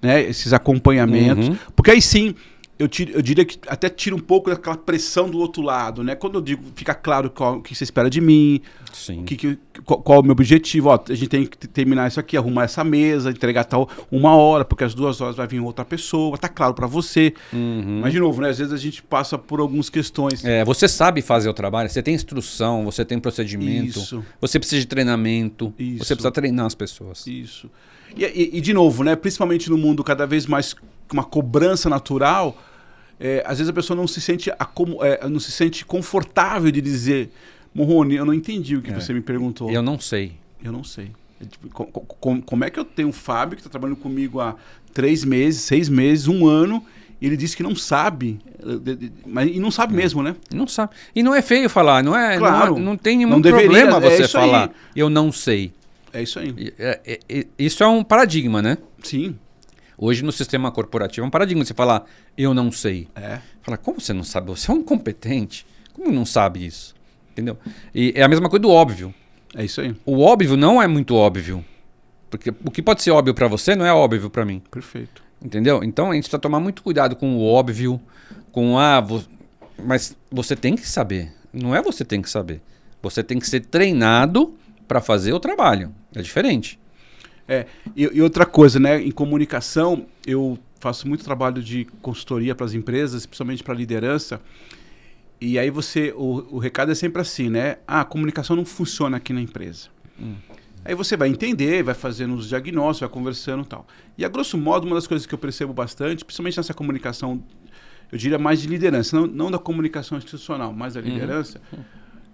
né? Esses acompanhamentos. Porque aí sim, eu diria que até tira um pouco daquela pressão do outro lado, né? Quando eu digo, fica claro o que você espera de mim, sim. Qual o meu objetivo. A gente tem que terminar isso aqui, arrumar essa mesa, entregar tal 1 hora, porque às 2 horas vai vir outra pessoa, tá claro para você. Mas, de novo, né? Às vezes a gente passa por algumas questões. Você sabe fazer o trabalho, você tem instrução, você tem procedimento, Isso. Você precisa de treinamento, Isso. Você precisa treinar as pessoas. Isso. E de novo, né? Principalmente no mundo cada vez mais com uma cobrança natural, às vezes a pessoa não se sente confortável de dizer, Morrone, eu não entendi o que você me perguntou. Eu não sei. Eu não sei. Como é que eu tenho um Fábio que está trabalhando comigo há 3 meses, 6 meses, 1 ano, e ele disse que não sabe, e não sabe mesmo, né? Não sabe. E não é feio falar, não é? Claro. Não tem nenhum problema você falar, eu não sei. É isso aí. Isso é um paradigma, né? Sim. Hoje no sistema corporativo é um paradigma você falar, eu não sei. Fala, como você não sabe? Você é um incompetente. Como não sabe isso? Entendeu? E é a mesma coisa do óbvio. É isso aí. O óbvio não é muito óbvio. Porque o que pode ser óbvio para você não é óbvio para mim. Perfeito. Entendeu? Então a gente precisa tomar muito cuidado com o óbvio, com Mas você tem que saber. Não é você tem que saber. Você tem que ser treinado para fazer o trabalho. É diferente. E outra coisa, né? Em comunicação, eu faço muito trabalho de consultoria para as empresas, principalmente para liderança. E aí o recado é sempre assim, né? A comunicação não funciona aqui na empresa. Aí você vai entender, vai fazendo os diagnósticos, vai conversando e tal. E a grosso modo, uma das coisas que eu percebo bastante, principalmente nessa comunicação, eu diria mais de liderança, não da comunicação institucional, mas da liderança.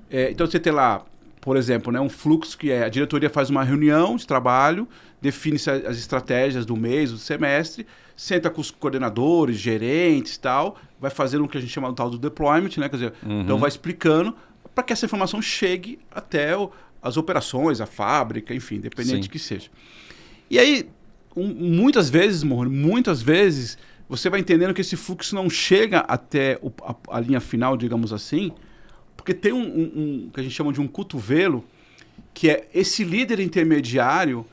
Então você tem lá, por exemplo, né, um fluxo que a diretoria faz uma reunião de trabalho, define-se as estratégias do mês, do semestre, senta com os coordenadores, gerentes e tal, vai fazendo o que a gente chama do tal do deployment, né? Quer dizer, então vai explicando para que essa informação chegue até as operações, a fábrica, enfim, independente de que seja. E aí, muitas vezes, você vai entendendo que esse fluxo não chega até a linha final, digamos assim, porque tem um que a gente chama de um cotovelo, que é esse líder intermediário,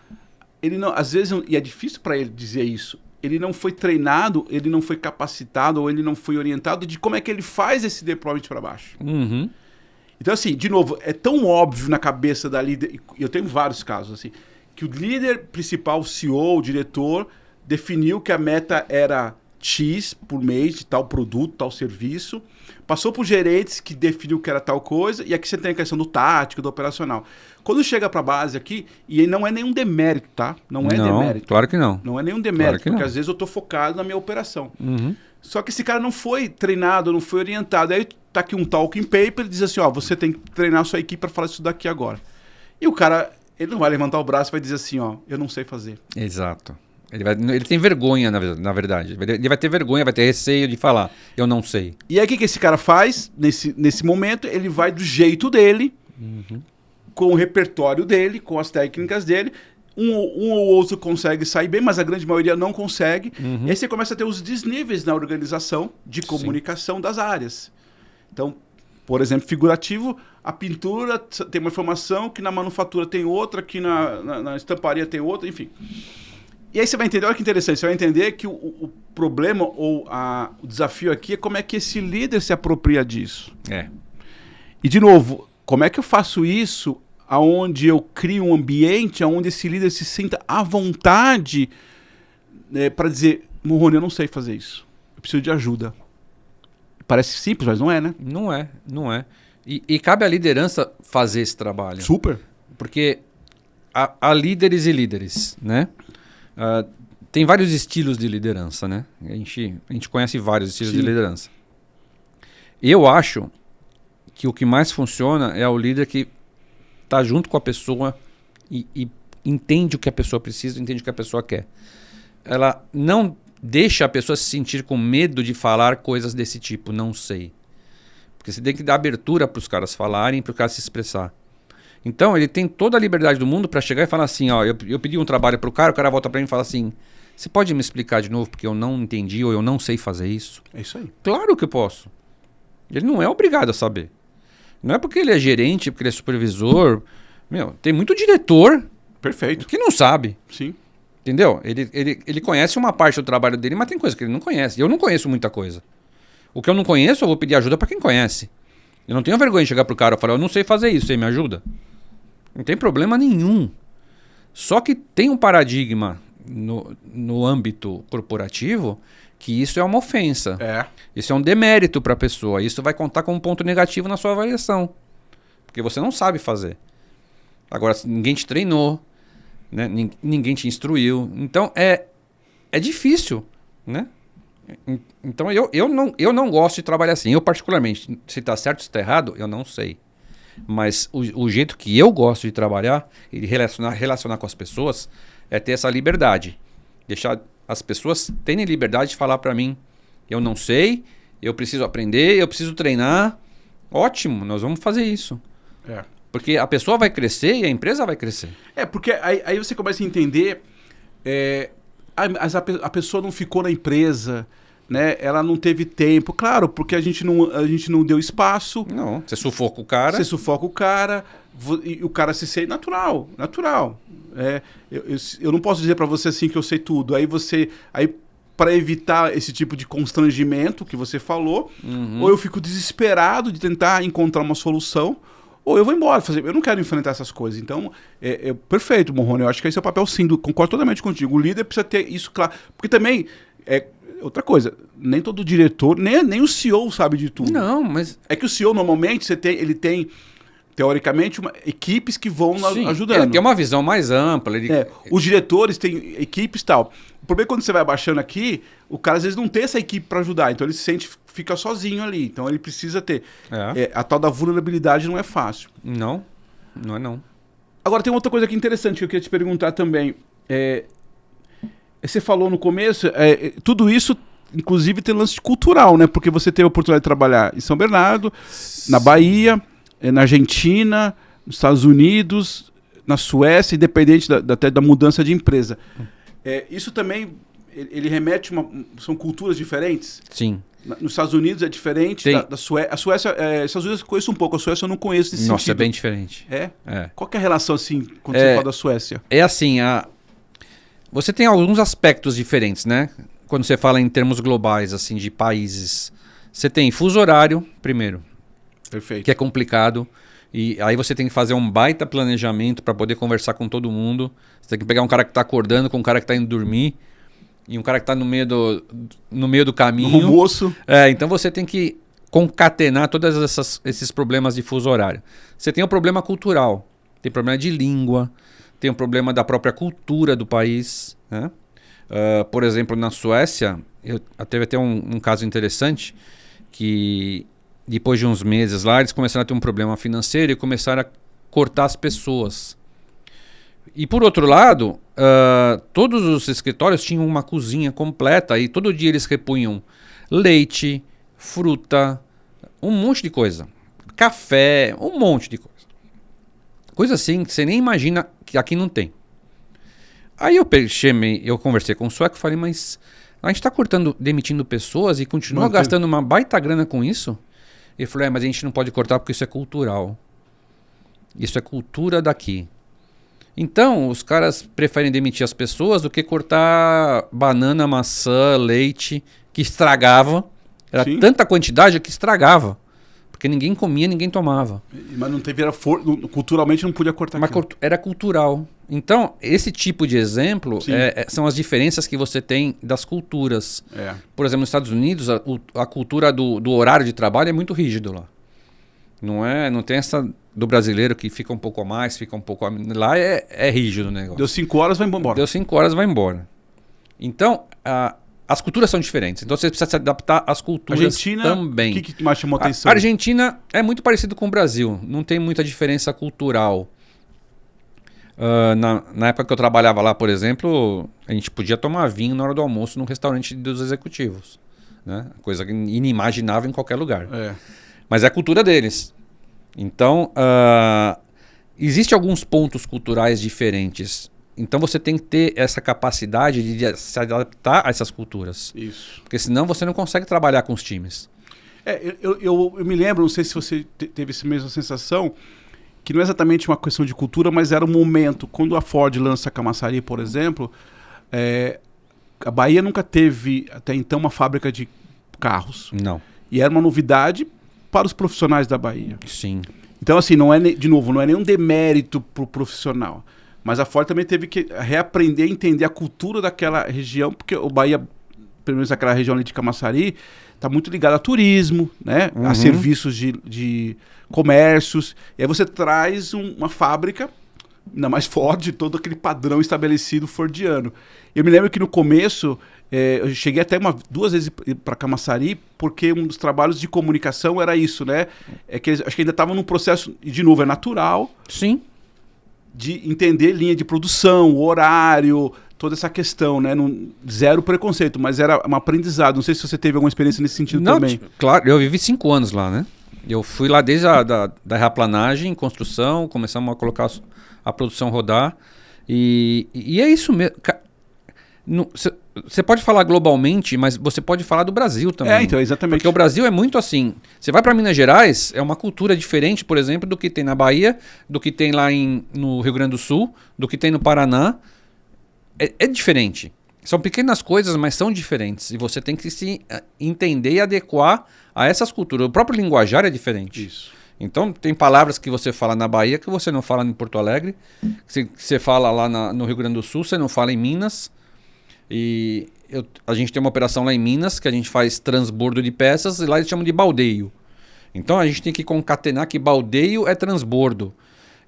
ele não, às vezes, e é difícil para ele dizer isso, ele não foi treinado, ele não foi capacitado, ou ele não foi orientado de como é que ele faz esse deployment para baixo. Então, assim, de novo, é tão óbvio na cabeça da líder, e eu tenho vários casos, assim, que o líder principal, o CEO, o diretor, definiu que a meta era X por mês de tal produto, tal serviço, passou para os gerentes que definiu que era tal coisa, e aqui você tem a questão do tático, do operacional. Quando chega para a base aqui, e não é nenhum demérito, tá? Não é demérito. Claro que não. Não é nenhum demérito, Claro porque às vezes eu estou focado na minha operação. Só que esse cara não foi treinado, não foi orientado. Aí tá aqui um talking paper, ele diz assim, ó, você tem que treinar a sua equipe para falar isso daqui agora. E o cara, ele não vai levantar o braço e vai dizer assim, ó, eu não sei fazer. Exato. Ele tem vergonha, na verdade. Ele vai ter vergonha, vai ter receio de falar, eu não sei. E aí o que esse cara faz nesse momento? Ele vai do jeito dele, com o repertório dele, com as técnicas dele. Um ou outro consegue sair bem, mas a grande maioria não consegue. E aí você começa a ter os desníveis na organização de comunicação das áreas. Então, por exemplo, figurativo, a pintura tem uma informação que na manufatura tem outra, que na estamparia tem outra, enfim. E aí você vai entender, olha que interessante, você vai entender que o problema ou o desafio aqui é como é que esse líder se apropria disso. E, de novo, como é que eu faço isso aonde eu crio um ambiente onde esse líder se sinta à vontade para dizer, Morrone, eu não sei fazer isso, eu preciso de ajuda. Parece simples, mas não é, né? Não é. E cabe à liderança fazer esse trabalho. Super. Porque há líderes e líderes, né? Tem vários estilos de liderança, né? A gente conhece vários estilos de liderança. Eu acho que o que mais funciona é o líder que está junto com a pessoa e entende o que a pessoa precisa, entende o que a pessoa quer. Ela não deixa a pessoa se sentir com medo de falar coisas desse tipo, não sei. Porque você tem que dar abertura para os caras falarem, para o cara se expressar. Então, ele tem toda a liberdade do mundo para chegar e falar assim, ó, eu pedi um trabalho para o cara volta para mim e fala assim, você pode me explicar de novo porque eu não entendi ou eu não sei fazer isso? É isso aí. Claro que eu posso. Ele não é obrigado a saber. Não é porque ele é gerente, porque ele é supervisor. Tem muito diretor Perfeito. que não sabe. Sim. Entendeu? Ele conhece uma parte do trabalho dele, mas tem coisa que ele não conhece. Eu não conheço muita coisa. O que eu não conheço, eu vou pedir ajuda para quem conhece. Eu não tenho vergonha de chegar pro cara e falar, eu não sei fazer isso, você me ajuda? Não tem problema nenhum. Só que tem um paradigma no âmbito corporativo que isso é uma ofensa. Isso é um demérito para a pessoa. Isso vai contar como um ponto negativo na sua avaliação. Porque você não sabe fazer. Agora, ninguém te treinou, né? Ninguém te instruiu. Então, é difícil, né? Então, eu não gosto de trabalhar assim. Eu, particularmente, se está certo ou se está errado, eu não sei. Mas o jeito que eu gosto de trabalhar e de relacionar com as pessoas é ter essa liberdade. Deixar as pessoas terem liberdade de falar para mim, eu não sei, eu preciso aprender, eu preciso treinar. Ótimo, nós vamos fazer isso. Porque a pessoa vai crescer e a empresa vai crescer. Porque aí você começa a entender, a pessoa não ficou na empresa, né? Ela não teve tempo. Claro, porque a gente não deu espaço. Não, você sufoca o cara. E o cara se sente natural. Eu não posso dizer para você assim que eu sei tudo. Aí para evitar esse tipo de constrangimento que você falou, ou eu fico desesperado de tentar encontrar uma solução, ou eu vou embora. Eu não quero enfrentar essas coisas. Então, perfeito, Morrone. Eu acho que esse é o papel, sim. Concordo totalmente contigo. O líder precisa ter isso claro. Porque também, outra coisa, nem todo diretor, nem o CEO sabe de tudo. Não, mas... É que o CEO, normalmente, ele tem... teoricamente, equipes que vão ajudando. Ele tem uma visão mais ampla. Os diretores têm equipes e tal. O problema é quando você vai abaixando aqui, o cara às vezes não tem essa equipe para ajudar. Então ele fica sozinho ali. Então ele precisa ter. A tal da vulnerabilidade não é fácil. Não é não. Agora tem outra coisa aqui interessante que eu queria te perguntar também. Você falou no começo, tudo isso, inclusive, tem lance cultural, né? Porque você teve a oportunidade de trabalhar em São Bernardo, na Bahia, na Argentina, nos Estados Unidos, na Suécia, independente até da mudança de empresa. Isso também, ele remete são culturas diferentes? Sim. Nos Estados Unidos é diferente da Suécia. A Suécia, Estados Unidos eu conheço um pouco, a Suécia eu não conheço nesse Nossa, sentido. é bem diferente. Qual que é a relação, assim, quando você fala da Suécia? É assim, você tem alguns aspectos diferentes, né? Quando você fala em termos globais, assim, de países. Você tem fuso horário, primeiro. Perfeito. Que é complicado. E aí você tem que fazer um baita planejamento para poder conversar com todo mundo. Você tem que pegar um cara que está acordando com um cara que está indo dormir. E um cara que está no meio do caminho. No almoço. Então você tem que concatenar todos esses problemas de fuso horário. Você tem o problema cultural. Tem problema de língua. Tem o problema da própria cultura do país. Né? Por exemplo, na Suécia, teve até um caso interessante que... Depois de uns meses lá, eles começaram a ter um problema financeiro e começaram a cortar as pessoas. E por outro lado, todos os escritórios tinham uma cozinha completa e todo dia eles repunham leite, fruta, um monte de coisa. Café, um monte de coisa. Coisa assim que você nem imagina que aqui não tem. Aí eu conversei com o sueco e falei, mas a gente está demitindo pessoas e continua gastando uma baita grana com isso? Ele falou, mas a gente não pode cortar porque isso é cultural. Isso é cultura daqui. Então, os caras preferem demitir as pessoas do que cortar banana, maçã, leite, que estragava. Era tanta quantidade que estragava. Porque ninguém comia, ninguém tomava. Mas não teve, culturalmente não podia cortar Mas era cultural. Então, esse tipo de exemplo são as diferenças que você tem das culturas. Por exemplo, nos Estados Unidos, a cultura do horário de trabalho é muito rígido lá. Não tem essa do brasileiro que fica um pouco a mais, fica um pouco a menos. Lá é rígido o negócio. Deu 5 horas, vai embora. Deu 5 horas, vai embora. Então, as culturas são diferentes. Então, você precisa se adaptar às culturas também. O que mais chamou atenção? A Argentina é muito parecido com o Brasil. Não tem muita diferença cultural. Na época que eu trabalhava lá, por exemplo, a gente podia tomar vinho na hora do almoço num restaurante dos executivos. Né? Coisa inimaginável em qualquer lugar. Mas é a cultura deles. Então, existem alguns pontos culturais diferentes. Então você tem que ter essa capacidade de se adaptar a essas culturas. Isso. Porque senão você não consegue trabalhar com os times. Eu me lembro, não sei se você teve essa mesma sensação, que não é exatamente uma questão de cultura, mas era um momento. Quando a Ford lança a Camaçari, por exemplo, a Bahia nunca teve até então uma fábrica de carros. Não. E era uma novidade para os profissionais da Bahia. Sim. Então, assim, não é nenhum demérito para o profissional. Mas a Ford também teve que reaprender a entender a cultura daquela região, porque o Bahia, pelo menos aquela região ali de Camaçari, está muito ligado a turismo, né? A serviços de comércios. E aí você traz uma fábrica, ainda mais Ford, todo aquele padrão estabelecido fordiano. Eu me lembro que no começo, eu cheguei até 2 vezes para Camaçari, porque um dos trabalhos de comunicação era isso, né? Que acho que ainda estavam num processo, e de novo, é natural. Sim. De entender linha de produção, horário, toda essa questão, né? Zero preconceito, mas era um aprendizado. Não sei se você teve alguma experiência nesse sentido também. Claro, eu vivi 5 anos lá, né? Eu fui lá desde da terraplanagem, construção, começamos a colocar a produção rodar. E é isso mesmo. Você pode falar globalmente, mas você pode falar do Brasil também. Então, exatamente. Porque o Brasil é muito assim. Você vai para Minas Gerais, é uma cultura diferente, por exemplo, do que tem na Bahia, do que tem lá no Rio Grande do Sul, do que tem no Paraná. É diferente. São pequenas coisas, mas são diferentes. E você tem que se entender e adequar a essas culturas. O próprio linguajar é diferente. Isso. Então, tem palavras que você fala na Bahia que você não fala em Porto Alegre. Que você fala lá no Rio Grande do Sul, você não fala em Minas. E a gente tem uma operação lá em Minas que a gente faz transbordo de peças e lá eles chamam de baldeio. Então, a gente tem que concatenar que baldeio é transbordo.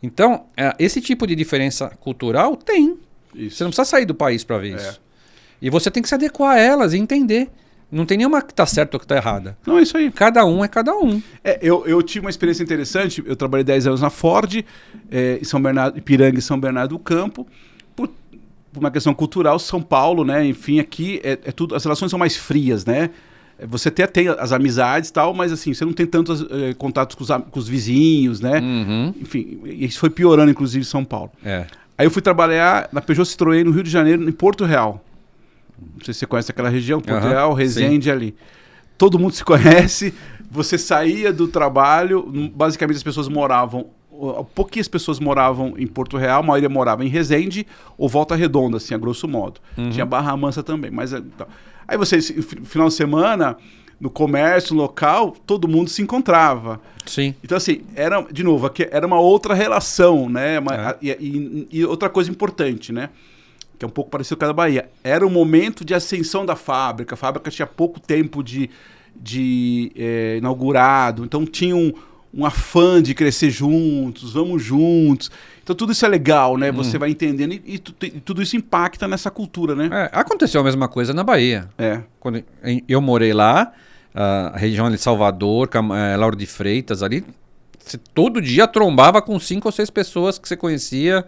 Então, esse tipo de diferença cultural tem. Isso. Você não precisa sair do país para ver isso. E você tem que se adequar a elas e entender. Não tem nenhuma que tá certa ou que tá errada. Não, é isso aí. Cada um é cada um. Eu tive uma experiência interessante. Eu trabalhei 10 anos na Ford, em São Bernardo, Ipiranga e São Bernardo do Campo. Por uma questão cultural, São Paulo, né? Enfim, aqui tudo, as relações são mais frias, né? Você até tem as amizades e tal, mas assim, você não tem tantos contatos com os vizinhos, né? Uhum. Enfim, isso foi piorando, inclusive, em São Paulo. Aí eu fui trabalhar na Peugeot Citroën no Rio de Janeiro, em Porto Real. Não sei se você conhece aquela região, Porto Real, Resende, ali. Todo mundo se conhece, você saía do trabalho, basicamente as pessoas moravam, pouquinhas pessoas moravam em Porto Real, a maioria morava em Resende ou Volta Redonda, assim, a grosso modo. Tinha Barra Mansa também, mas... Aí você, no final de semana, no comércio, no local, todo mundo se encontrava. Sim. Então, assim, de novo, aqui era uma outra relação, né? E outra coisa importante, né? Que é um pouco parecido com a da Bahia. Era o momento de ascensão da fábrica. A fábrica tinha pouco tempo de inaugurado. Então tinha um afã de crescer juntos, vamos juntos. Então tudo isso é legal, né? Você vai entendendo e tudo isso impacta nessa cultura, né? Aconteceu a mesma coisa na Bahia. Quando eu morei lá, a região de Salvador, Lauro de Freitas, ali, você todo dia trombava com 5 ou 6 pessoas que você conhecia.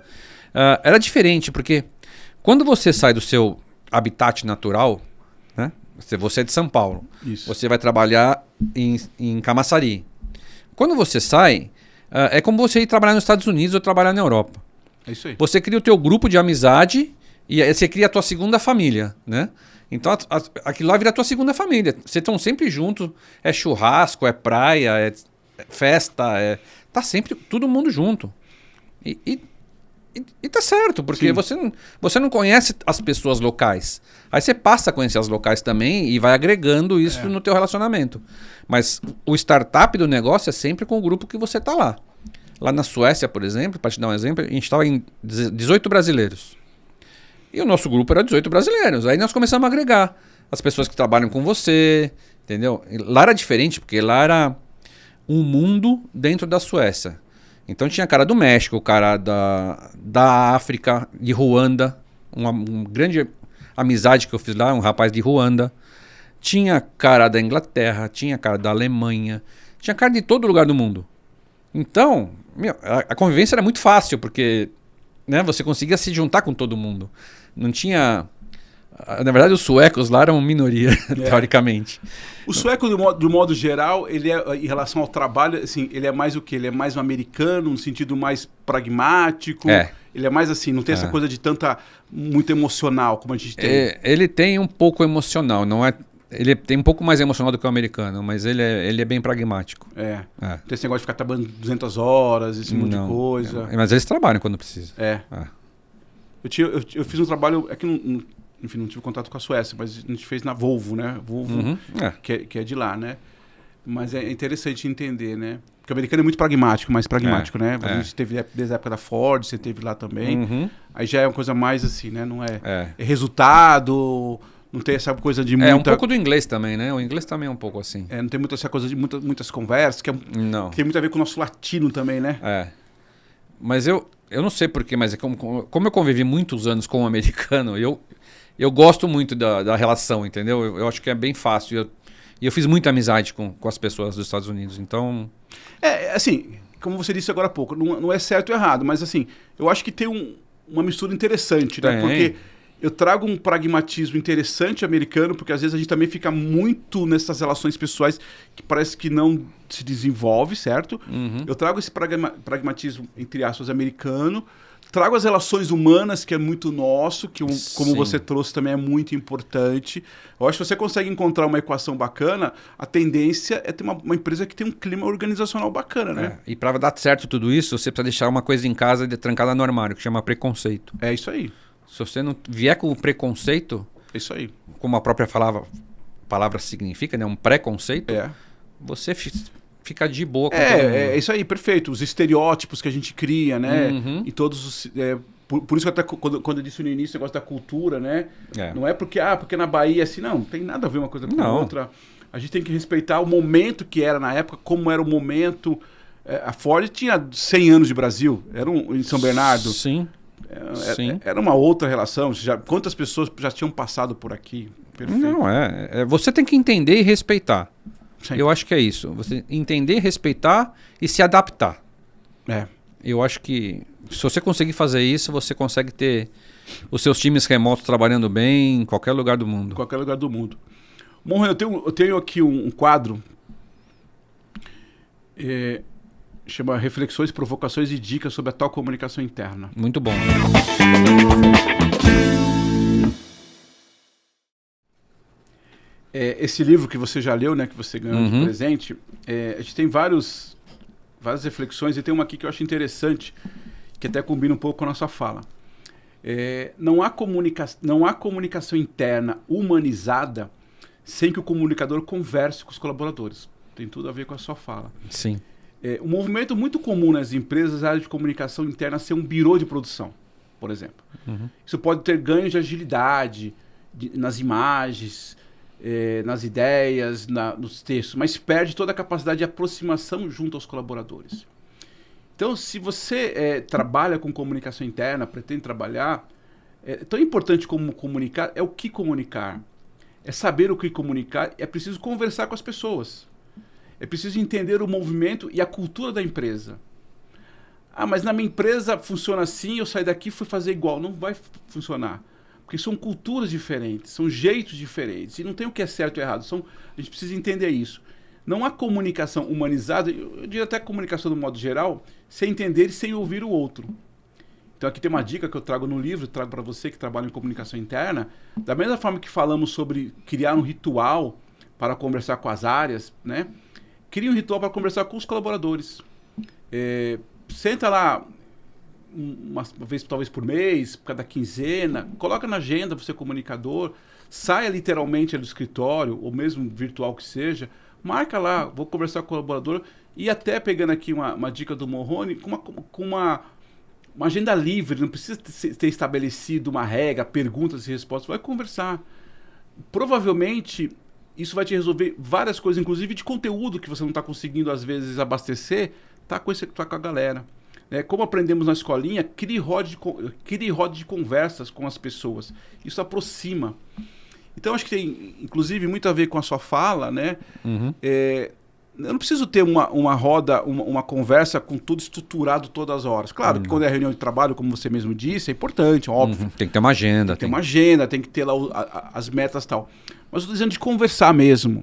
Era diferente, porque... Quando você sai do seu habitat natural, né? Você é de São Paulo, você vai trabalhar em Camaçari. Quando você sai, é como você ir trabalhar nos Estados Unidos ou trabalhar na Europa. É isso aí. Você cria o teu grupo de amizade e você cria a tua segunda família, né? Então aquilo lá vira a tua segunda família. Vocês estão sempre juntos, é churrasco, é praia, é festa, tá sempre todo mundo junto. E tá certo, porque você não conhece as pessoas locais. Aí você passa a conhecer as locais também e vai agregando isso no teu relacionamento. Mas o startup do negócio é sempre com o grupo que você tá lá. Lá na Suécia, por exemplo, para te dar um exemplo, a gente estava em 18 brasileiros. E o nosso grupo era 18 brasileiros. Aí nós começamos a agregar as pessoas que trabalham com você, entendeu? E lá era diferente, porque lá era um mundo dentro da Suécia. Então tinha cara do México, cara da África, de Ruanda, uma grande amizade que eu fiz lá, um rapaz de Ruanda. Tinha cara da Inglaterra, tinha cara da Alemanha, tinha cara de todo lugar do mundo. Então, a convivência era muito fácil, porque né, você conseguia se juntar com todo mundo. Não tinha... Na verdade, os suecos lá eram minoria, teoricamente. O sueco, de modo geral, ele em relação ao trabalho, assim, ele é mais o quê? Ele é mais um americano, no sentido mais pragmático? Ele é mais assim, não tem essa coisa de muito emocional como a gente tem? Ele tem um pouco emocional, não é... Ele tem um pouco mais emocional do que o americano, mas ele é bem pragmático. Tem esse negócio de ficar trabalhando 200 horas, esse monte de coisa. Mas eles trabalham quando precisa. Eu fiz um trabalho... Enfim, não tive contato com a Suécia, mas a gente fez na Volvo, né? Volvo, que é de lá, né? Mas é interessante entender, né? Porque o americano é muito pragmático, mais pragmático, né? A gente teve desde a época da Ford, você teve lá também. Aí já é uma coisa mais assim, né? Não é resultado, não tem essa coisa de muita... É um pouco do inglês também, né? O inglês também é um pouco assim. Não tem essa coisa de muitas conversas, que tem muito a ver com o nosso latino também, né? Mas eu não sei porquê, mas como eu convivi muitos anos com um americano, eu gosto muito da relação, entendeu? Eu acho que é bem fácil. E eu fiz muita amizade com as pessoas dos Estados Unidos, então... Assim, como você disse agora há pouco, não é certo ou errado, mas assim, eu acho que tem uma mistura interessante, né? Porque eu trago um pragmatismo interessante americano, porque às vezes a gente também fica muito nessas relações pessoais que parece que não se desenvolve, certo? Eu trago esse pragmatismo, entre aspas, americano. Trago as relações humanas, que é muito nosso, que como você trouxe também é muito importante. Eu acho que você consegue encontrar uma equação bacana, a tendência é ter uma empresa que tem um clima organizacional bacana, né? E para dar certo tudo isso, você precisa deixar uma coisa em casa trancada no armário, que chama preconceito. É isso aí. Se você não vier com o preconceito, É isso aí. como a própria palavra significa, né? Um preconceito, você fica de boa com todo mundo. É isso aí, perfeito. Os estereótipos que a gente cria, né? Uhum. E todos os... por isso que até quando eu disse no início o negócio da cultura, né? Não é porque na Bahia assim, não tem nada a ver uma coisa com a outra. A gente tem que respeitar o momento que era na época, como era o momento. A Ford tinha 100 anos de Brasil, em São Bernardo. Sim. Era uma outra relação. Quantas pessoas já tinham passado por aqui? Perfeito. Não, você tem que entender e respeitar. Sim. Eu acho que é isso. Você entender, respeitar e se adaptar. Eu acho que se você conseguir fazer isso, você consegue ter os seus times remotos trabalhando bem em qualquer lugar do mundo. Qualquer lugar do mundo. Bom, eu tenho aqui um quadro chama Reflexões, Provocações e Dicas sobre a Tal Comunicação Interna. Muito bom. Esse livro que você já leu, né, que você ganhou de presente, a gente tem várias reflexões e tem uma aqui que eu acho interessante, que até combina um pouco com a nossa fala. Não há comunicação interna humanizada sem que o comunicador converse com os colaboradores. Tem tudo a ver com a sua fala. Sim. Um movimento muito comum nas empresas é a área de comunicação interna ser um birô de produção, por exemplo. Isso pode ter ganhos de agilidade nas imagens, nas ideias, nos textos, mas perde toda a capacidade de aproximação junto aos colaboradores. Então, se você trabalha com comunicação interna, pretende trabalhar, tão importante como comunicar é o que comunicar. É saber o que comunicar, é preciso conversar com as pessoas. É preciso entender o movimento e a cultura da empresa. Mas na minha empresa funciona assim, eu saí daqui e fui fazer igual. Não vai funcionar. Porque são culturas diferentes, são jeitos diferentes. E não tem o que é certo e errado. A gente precisa entender isso. Não há comunicação humanizada, eu diria até comunicação do modo geral, sem entender e sem ouvir o outro. Então aqui tem uma dica que eu trago no livro, trago para você que trabalha em comunicação interna. Da mesma forma que falamos sobre criar um ritual para conversar com as áreas, né? Crie um ritual para conversar com os colaboradores. Senta lá uma vez talvez por mês, cada quinzena, coloca na agenda, você comunicador, saia literalmente do escritório, ou mesmo virtual que seja, marca lá, vou conversar com o colaborador, e até pegando aqui uma dica do Morrone, com uma agenda livre, não precisa ter estabelecido uma regra, perguntas e respostas, vai conversar. Provavelmente isso vai te resolver várias coisas, inclusive de conteúdo que você não está conseguindo às vezes abastecer, tá com a galera. Como aprendemos na escolinha, crie roda de conversas com as pessoas. Isso aproxima. Então acho que tem, inclusive, muito a ver com a sua fala, né? Eu não preciso ter uma roda, uma conversa com tudo estruturado todas as horas. Claro que quando é reunião de trabalho, como você mesmo disse, é importante, óbvio. Tem que ter uma agenda. Tem que ter lá as metas e tal. Mas eu estou dizendo de conversar mesmo.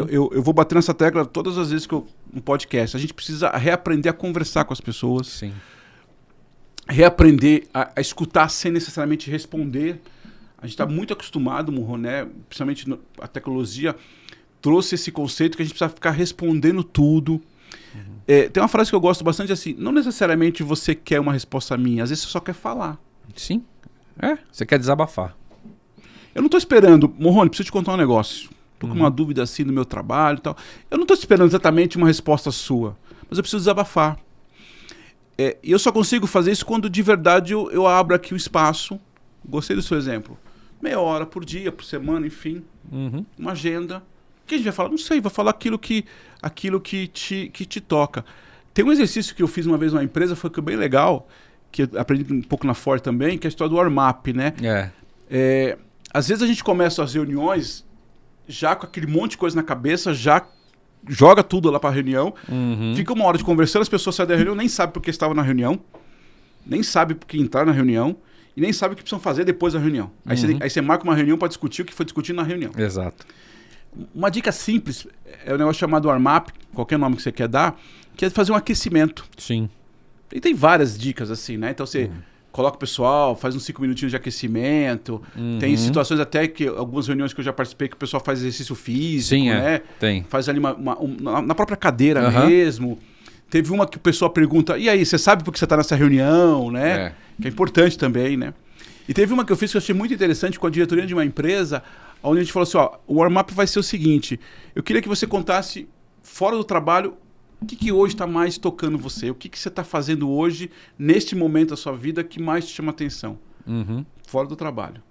Eu vou bater nessa tecla todas as vezes que no podcast. A gente precisa reaprender a conversar com as pessoas. Sim. Reaprender a escutar sem necessariamente responder. A gente está muito acostumado, né? Principalmente a tecnologia trouxe esse conceito que a gente precisa ficar respondendo tudo. Tem uma frase que eu gosto bastante assim, não necessariamente você quer uma resposta minha, às vezes você só quer falar. Sim, você quer desabafar. Eu não estou esperando, Morrone, preciso te contar um negócio. Estou com uma dúvida assim no meu trabalho e tal. Eu não estou esperando exatamente uma resposta sua, mas eu preciso desabafar. E eu só consigo fazer isso quando de verdade eu abro aqui o espaço. Gostei do seu exemplo. Meia hora por dia, por semana, enfim. Uma agenda. O que a gente vai falar? Não sei, vai falar aquilo que te toca. Tem um exercício que eu fiz uma vez numa empresa, foi bem legal, que eu aprendi um pouco na Ford também, que é a história do warm-up, né? Às vezes a gente começa as reuniões já com aquele monte de coisa na cabeça, já joga tudo lá para a reunião, fica uma hora de conversando, as pessoas saem da reunião, nem sabem por que estavam na reunião, nem sabem por que entraram na reunião, e nem sabem o que precisam fazer depois da reunião. Aí você marca uma reunião para discutir o que foi discutido na reunião. Exato. Uma dica simples é um negócio chamado warm-up, qualquer nome que você quer dar, que é fazer um aquecimento. Sim. E tem várias dicas assim, né? Então você coloca o pessoal, faz uns 5 minutinhos de aquecimento. Tem situações até que algumas reuniões que eu já participei que o pessoal faz exercício físico, né? Tem. Faz ali na própria cadeira mesmo. Teve uma que o pessoal pergunta, e aí, você sabe por que você está nessa reunião, né? Que é importante também, né? E teve uma que eu fiz que eu achei muito interessante com a diretoria de uma empresa, onde a gente falou assim, ó, o warm-up vai ser o seguinte, eu queria que você contasse, fora do trabalho, o que hoje está mais tocando você? O que você está fazendo hoje, neste momento da sua vida, que mais te chama atenção? Fora do trabalho.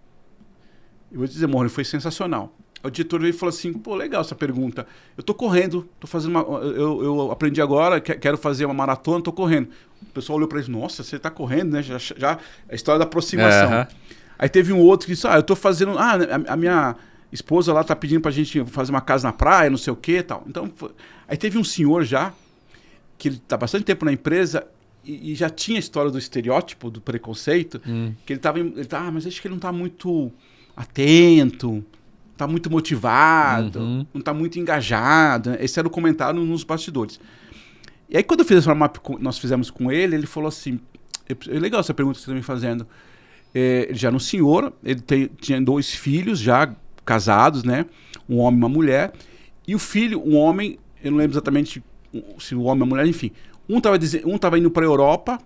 Eu vou dizer, Morrone, foi sensacional. O diretor veio e falou assim, pô, legal essa pergunta. Eu tô correndo, tô fazendo eu aprendi agora, quero fazer uma maratona, tô correndo. O pessoal olhou para ele, nossa, você tá correndo, né? Já a história da aproximação. Aí teve um outro que disse, eu tô fazendo... a minha esposa lá tá pedindo pra gente fazer uma casa na praia, não sei o que e tal. Então, aí teve um senhor já, que ele tá bastante tempo na empresa e já tinha a história do estereótipo, do preconceito, que ele tava, mas acho que ele não tá muito atento... tá muito motivado, não tá muito engajado. Esse era o comentário nos bastidores. E aí, quando eu fiz esse warm-up, nós fizemos com ele, ele falou assim, é legal essa pergunta que você está me fazendo. Ele já era um senhor, ele tinha 2 filhos já casados, né? Um homem e uma mulher. E o filho, um homem, eu não lembro exatamente se o homem ou a mulher, enfim. Um tava indo para a Europa,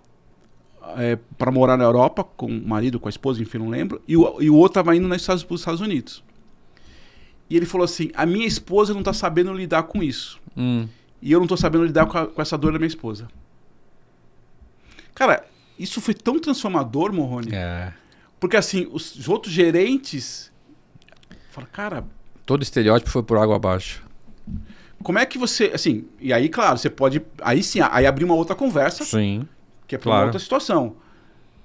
para morar na Europa, com o marido, com a esposa, enfim, não lembro. E o outro tava indo para os Estados Unidos. E ele falou assim, a minha esposa não está sabendo lidar com isso. E eu não estou sabendo lidar com essa dor da minha esposa. Cara, isso foi tão transformador, Morrone. Porque assim, os outros gerentes... Falaram, cara... Todo estereótipo foi por água abaixo. Como é que você... Assim, e aí, claro, você pode... Aí sim, aí abrir uma outra conversa. Sim. Que é para uma outra situação.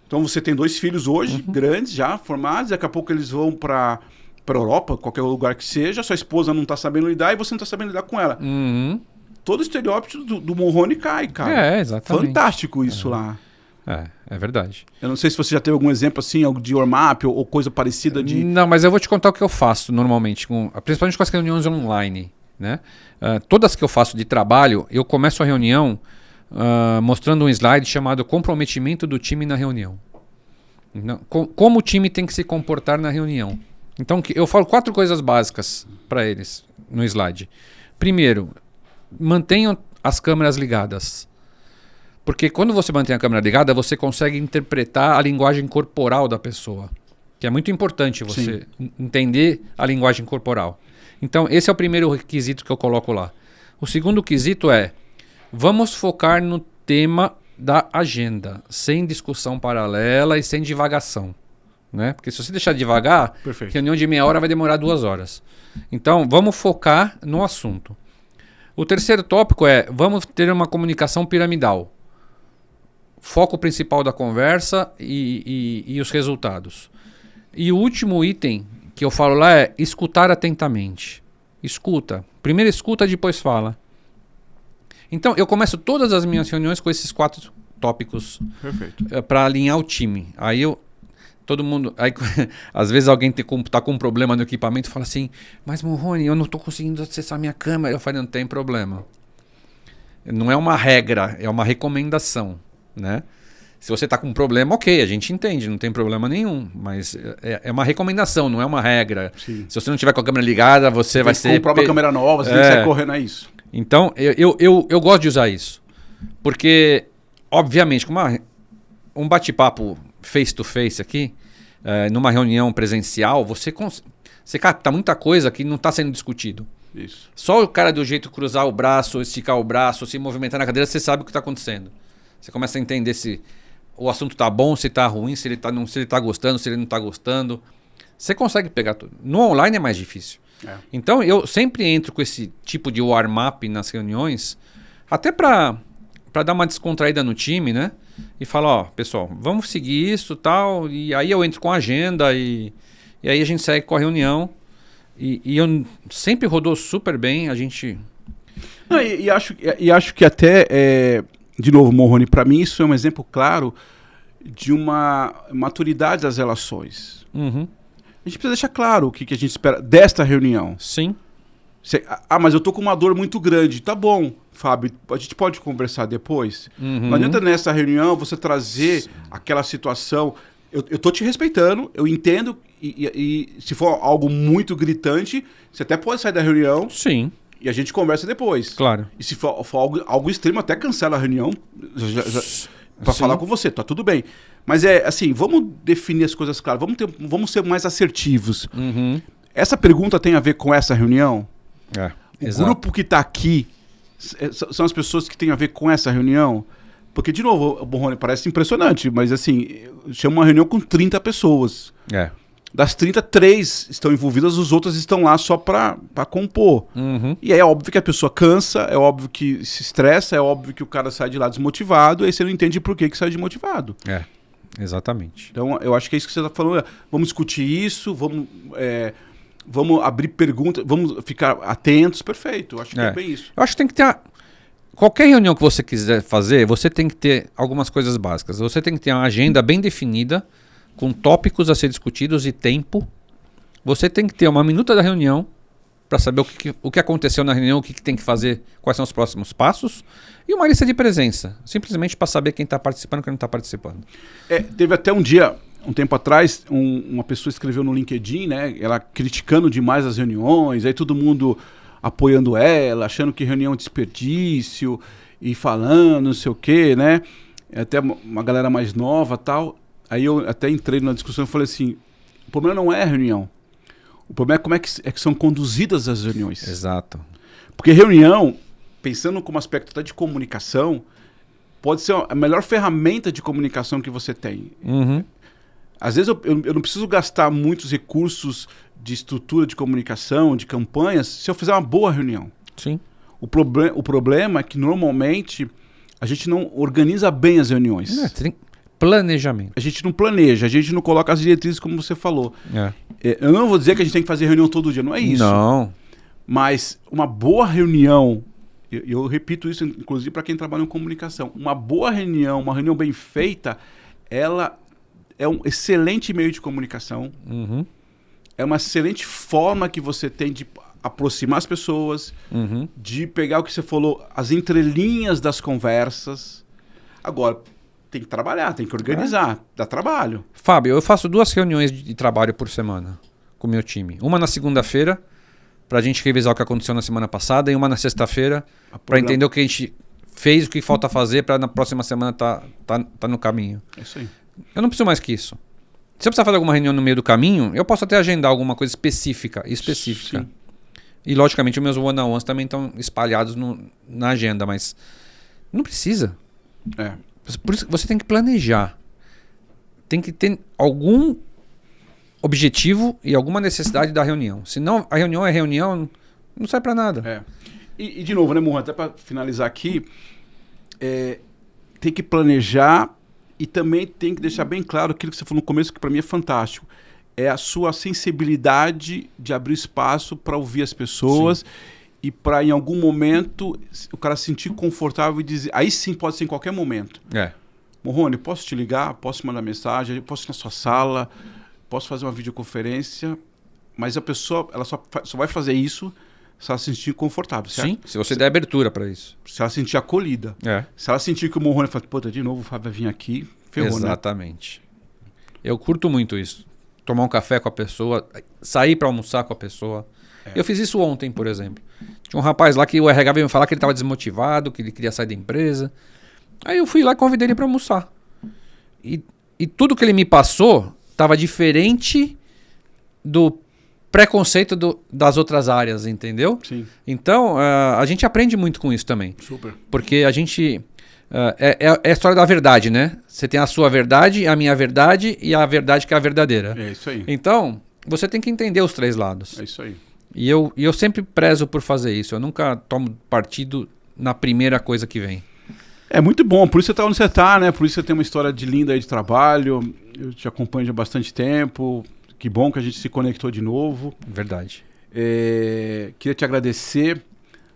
Então você tem 2 filhos hoje, grandes já, formados. Daqui a pouco eles vão para Europa, qualquer lugar que seja, sua esposa não tá sabendo lidar e você não tá sabendo lidar com ela. Todo o estereótipo do Morrone cai, cara. Exatamente. Fantástico isso lá. É verdade. Eu não sei se você já teve algum exemplo assim, algo de warm-up ou coisa parecida de... Não, mas eu vou te contar o que eu faço normalmente, principalmente com as reuniões online, né? Todas que eu faço de trabalho, eu começo a reunião mostrando um slide chamado comprometimento do time na reunião. Como o time tem que se comportar na reunião. Então, eu falo 4 coisas básicas para eles no slide. Primeiro, mantenham as câmeras ligadas. Porque quando você mantém a câmera ligada, você consegue interpretar a linguagem corporal da pessoa. Que é muito importante você entender a linguagem corporal. Então, esse é o primeiro requisito que eu coloco lá. O segundo quesito é, vamos focar no tema da agenda, sem discussão paralela e sem divagação. Né? Porque se você deixar devagar, reunião de meia hora vai demorar 2 horas. Então, vamos focar no assunto. O terceiro tópico é, vamos ter uma comunicação piramidal. Foco principal da conversa e os resultados. E o último item que eu falo lá é escutar atentamente. Escuta. Primeiro escuta, depois fala. Então, eu começo todas as minhas reuniões com esses 4 tópicos para alinhar o time. Aí todo mundo... Aí, às vezes alguém tá com um problema no equipamento e fala assim, mas Morrone, eu não estou conseguindo acessar minha câmera. Eu falei, não tem problema. Não é uma regra, é uma recomendação. Né? Se você está com um problema, ok, a gente entende, não tem problema nenhum. Mas é uma recomendação, não é uma regra. Sim. Se você não tiver com a câmera ligada, você vai ser... comprar uma câmera nova, você tem que sair correndo, é isso. Então, eu gosto de usar isso. Porque, obviamente, com um bate-papo face-to-face aqui, numa reunião presencial, você capta muita coisa que não está sendo discutido. Isso. Só o cara do jeito cruzar o braço, esticar o braço, se movimentar na cadeira, você sabe o que está acontecendo. Você começa a entender se o assunto está bom, se está ruim, se ele está gostando, se ele não está gostando. Você consegue pegar tudo. No online é mais difícil. Então eu sempre entro com esse tipo de warm-up nas reuniões, até para dar uma descontraída no time, né? E falar, ó, pessoal, vamos seguir isso e tal. E aí eu entro com a agenda e aí a gente segue com a reunião. E eu sempre rodou super bem, a gente... Não, e acho que até... De novo, Morrone, para mim isso é um exemplo claro de uma maturidade das relações. A gente precisa deixar claro o que a gente espera desta reunião. Sim. Mas eu tô com uma dor muito grande. Tá bom, Fábio, a gente pode conversar depois? Não adianta nessa reunião você trazer aquela situação... Eu tô te respeitando, eu entendo, e se for algo muito gritante, você até pode sair da reunião. Sim. E a gente conversa depois. Claro. E se for algo extremo, até cancela a reunião para falar com você, tá tudo bem. Mas assim, vamos definir as coisas claras, vamos ser mais assertivos. Uhum. Essa pergunta tem a ver com essa reunião? O exato. grupo que está aqui são as pessoas que têm a ver com essa reunião? Porque, de novo, Rony, parece impressionante, mas assim, chama uma reunião com 30 pessoas. Das 30, 3 estão envolvidas, os outros estão lá só para compor. Uhum. E aí é óbvio que a pessoa cansa, é óbvio que se estressa, é óbvio que o cara sai de lá desmotivado, e aí você não entende por que sai desmotivado. Exatamente. Então, eu acho que é isso que você está falando. Vamos discutir isso, vamos abrir perguntas, vamos ficar atentos. Perfeito, eu acho que é bem isso. Eu acho que tem que ter... Qualquer reunião que você quiser fazer, você tem que ter algumas coisas básicas. Você tem que ter uma agenda bem definida, com tópicos a ser discutidos e tempo. Você tem que ter uma minuta da reunião para saber o que aconteceu na reunião, o que tem que fazer, quais são os próximos passos. E uma lista de presença, simplesmente para saber quem está participando e quem não está participando. Teve até um dia, um tempo atrás, uma pessoa escreveu no LinkedIn, né, ela criticando demais as reuniões, aí todo mundo apoiando ela, achando que reunião é um desperdício, e falando não sei o quê, né? Até uma galera mais nova e tal. Aí eu até entrei na discussão e falei assim, o problema não é a reunião. O problema é como é que são conduzidas as reuniões. Exato. Porque reunião, pensando como aspecto até de comunicação, pode ser a melhor ferramenta de comunicação que você tem. Uhum. Às vezes eu não preciso gastar muitos recursos de estrutura de comunicação, de campanhas, se eu fizer uma boa reunião. Sim. O problema é que normalmente a gente não organiza bem as reuniões. Planejamento. A gente não planeja, a gente não coloca as diretrizes como você falou. Eu não vou dizer que a gente tem que fazer reunião todo dia, não é isso. Não. Mas uma boa reunião, eu repito isso inclusive para quem trabalha em comunicação, uma boa reunião, uma reunião bem feita, ela é um excelente meio de comunicação, é uma excelente forma que você tem de aproximar as pessoas, de pegar o que você falou, as entrelinhas das conversas. Agora, tem que trabalhar, tem que organizar, dá trabalho. Fábio, eu faço 2 reuniões de trabalho por semana com o meu time. Uma na segunda-feira, para a gente revisar o que aconteceu na semana passada, e uma na sexta-feira, para entender o que a gente fez, o que falta fazer, para na próxima semana tá no caminho. É isso aí. Eu não preciso mais que isso. Se eu precisar fazer alguma reunião no meio do caminho, eu posso até agendar alguma coisa específica. Sim. E, logicamente, os meus one-on-ones também estão espalhados na agenda, mas não precisa. Por isso você tem que planejar. Tem que ter algum objetivo e alguma necessidade da reunião. Senão, a reunião é reunião, não serve para nada. E, de novo, né, Mohan, até para finalizar aqui, tem que planejar e também tem que deixar bem claro aquilo que você falou no começo, que para mim é fantástico. É a sua sensibilidade de abrir espaço para ouvir as pessoas. Sim. E para, em algum momento, o cara se sentir confortável e dizer... Aí sim pode ser em qualquer momento. Morrone, posso te ligar? Posso mandar mensagem? Posso ir na sua sala? Posso fazer uma videoconferência? Mas a pessoa ela só vai fazer isso se ela se sentir confortável, certo? Sim, se você der abertura para isso. Se ela se sentir acolhida. Se ela sentir que o Morrone fala, pô, de novo o Fábio vai vir aqui, ferrou, exatamente. Né? Eu curto muito isso. Tomar um café com a pessoa, sair para almoçar com a pessoa. Eu fiz isso ontem, por exemplo. Tinha um rapaz lá que o RH veio me falar que ele estava desmotivado, que ele queria sair da empresa. Aí eu fui lá e convidei ele para almoçar. E tudo que ele me passou estava diferente do preconceito das outras áreas, entendeu? Sim. Então, a gente aprende muito com isso também. Super. Porque a gente... é a história da verdade, né? Você tem a sua verdade, a minha verdade e a verdade que é a verdadeira. É isso aí. Então, você tem que entender os 3 lados. É isso aí. E eu sempre prezo por fazer isso. Eu nunca tomo partido na primeira coisa que vem. É muito bom. Por isso você está onde você está, né? Por isso você tem uma história linda aí de trabalho. Eu te acompanho há bastante tempo. Que bom que a gente se conectou de novo. Verdade. Queria te agradecer.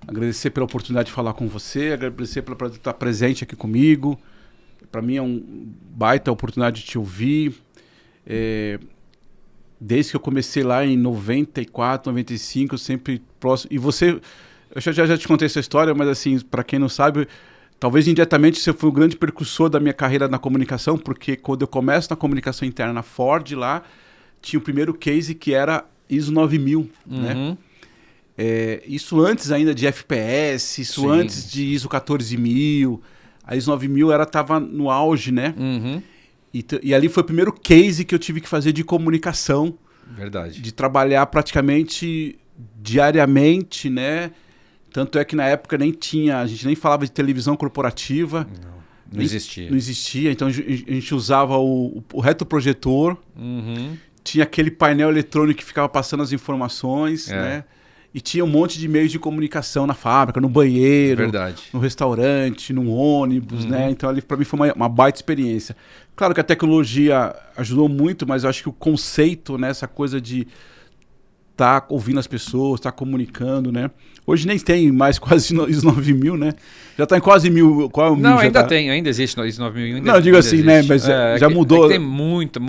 Agradecer pela oportunidade de falar com você. Agradecer por estar presente aqui comigo. Para mim é um baita oportunidade de te ouvir. Desde que eu comecei lá em 94, 95, eu sempre próximo. E você, eu já te contei essa história, mas assim, para quem não sabe, talvez indiretamente você foi o grande precursor da minha carreira na comunicação, porque quando eu começo na comunicação interna na Ford lá, tinha o primeiro case que era ISO 9000, né? Isso antes ainda de FPS, isso Sim. antes de ISO 14000, a ISO 9000 estava no auge, né? E ali foi o primeiro case que eu tive que fazer de comunicação, Verdade. de trabalhar praticamente diariamente, né? Tanto é que na época a gente nem falava de televisão corporativa. Não existia. Não existia, então a gente usava o retroprojetor, tinha aquele painel eletrônico que ficava passando as informações, né? E tinha um monte de meios de comunicação na fábrica, no banheiro, no restaurante, no ônibus, né? Então ali para mim foi uma baita experiência. Claro que a tecnologia ajudou muito, mas eu acho que o conceito, né? Essa coisa de estar ouvindo as pessoas, estar comunicando, né? Hoje nem tem mais quase ISO 9000, né? Já está em quase 1000. Qual é o 1000? Não, ainda tá? tem, ainda existe ISO 9001. Não, eu digo assim, existe. né? Mas já mudou. Tem muita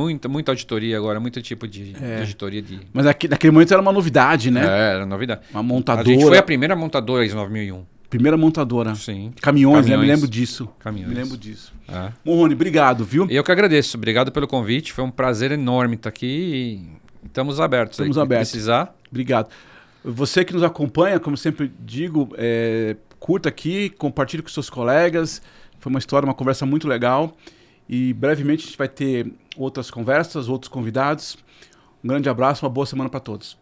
auditoria agora, muito tipo de auditoria de... Mas naquele momento era uma novidade, né? Era novidade. Uma montadora. A gente foi a primeira montadora ISO 9001. Primeira montadora. Sim. Caminhões, né? Me lembro disso. Caminhões. Me lembro disso. Morrone, obrigado, viu? Eu que agradeço. Obrigado pelo convite. Foi um prazer enorme estar aqui e estamos abertos. Estamos aí, abertos. Se precisar. Obrigado. Você que nos acompanha, como sempre digo, curta aqui, compartilhe com seus colegas. Foi uma história, uma conversa muito legal. E brevemente a gente vai ter outras conversas, outros convidados. Um grande abraço, uma boa semana para todos.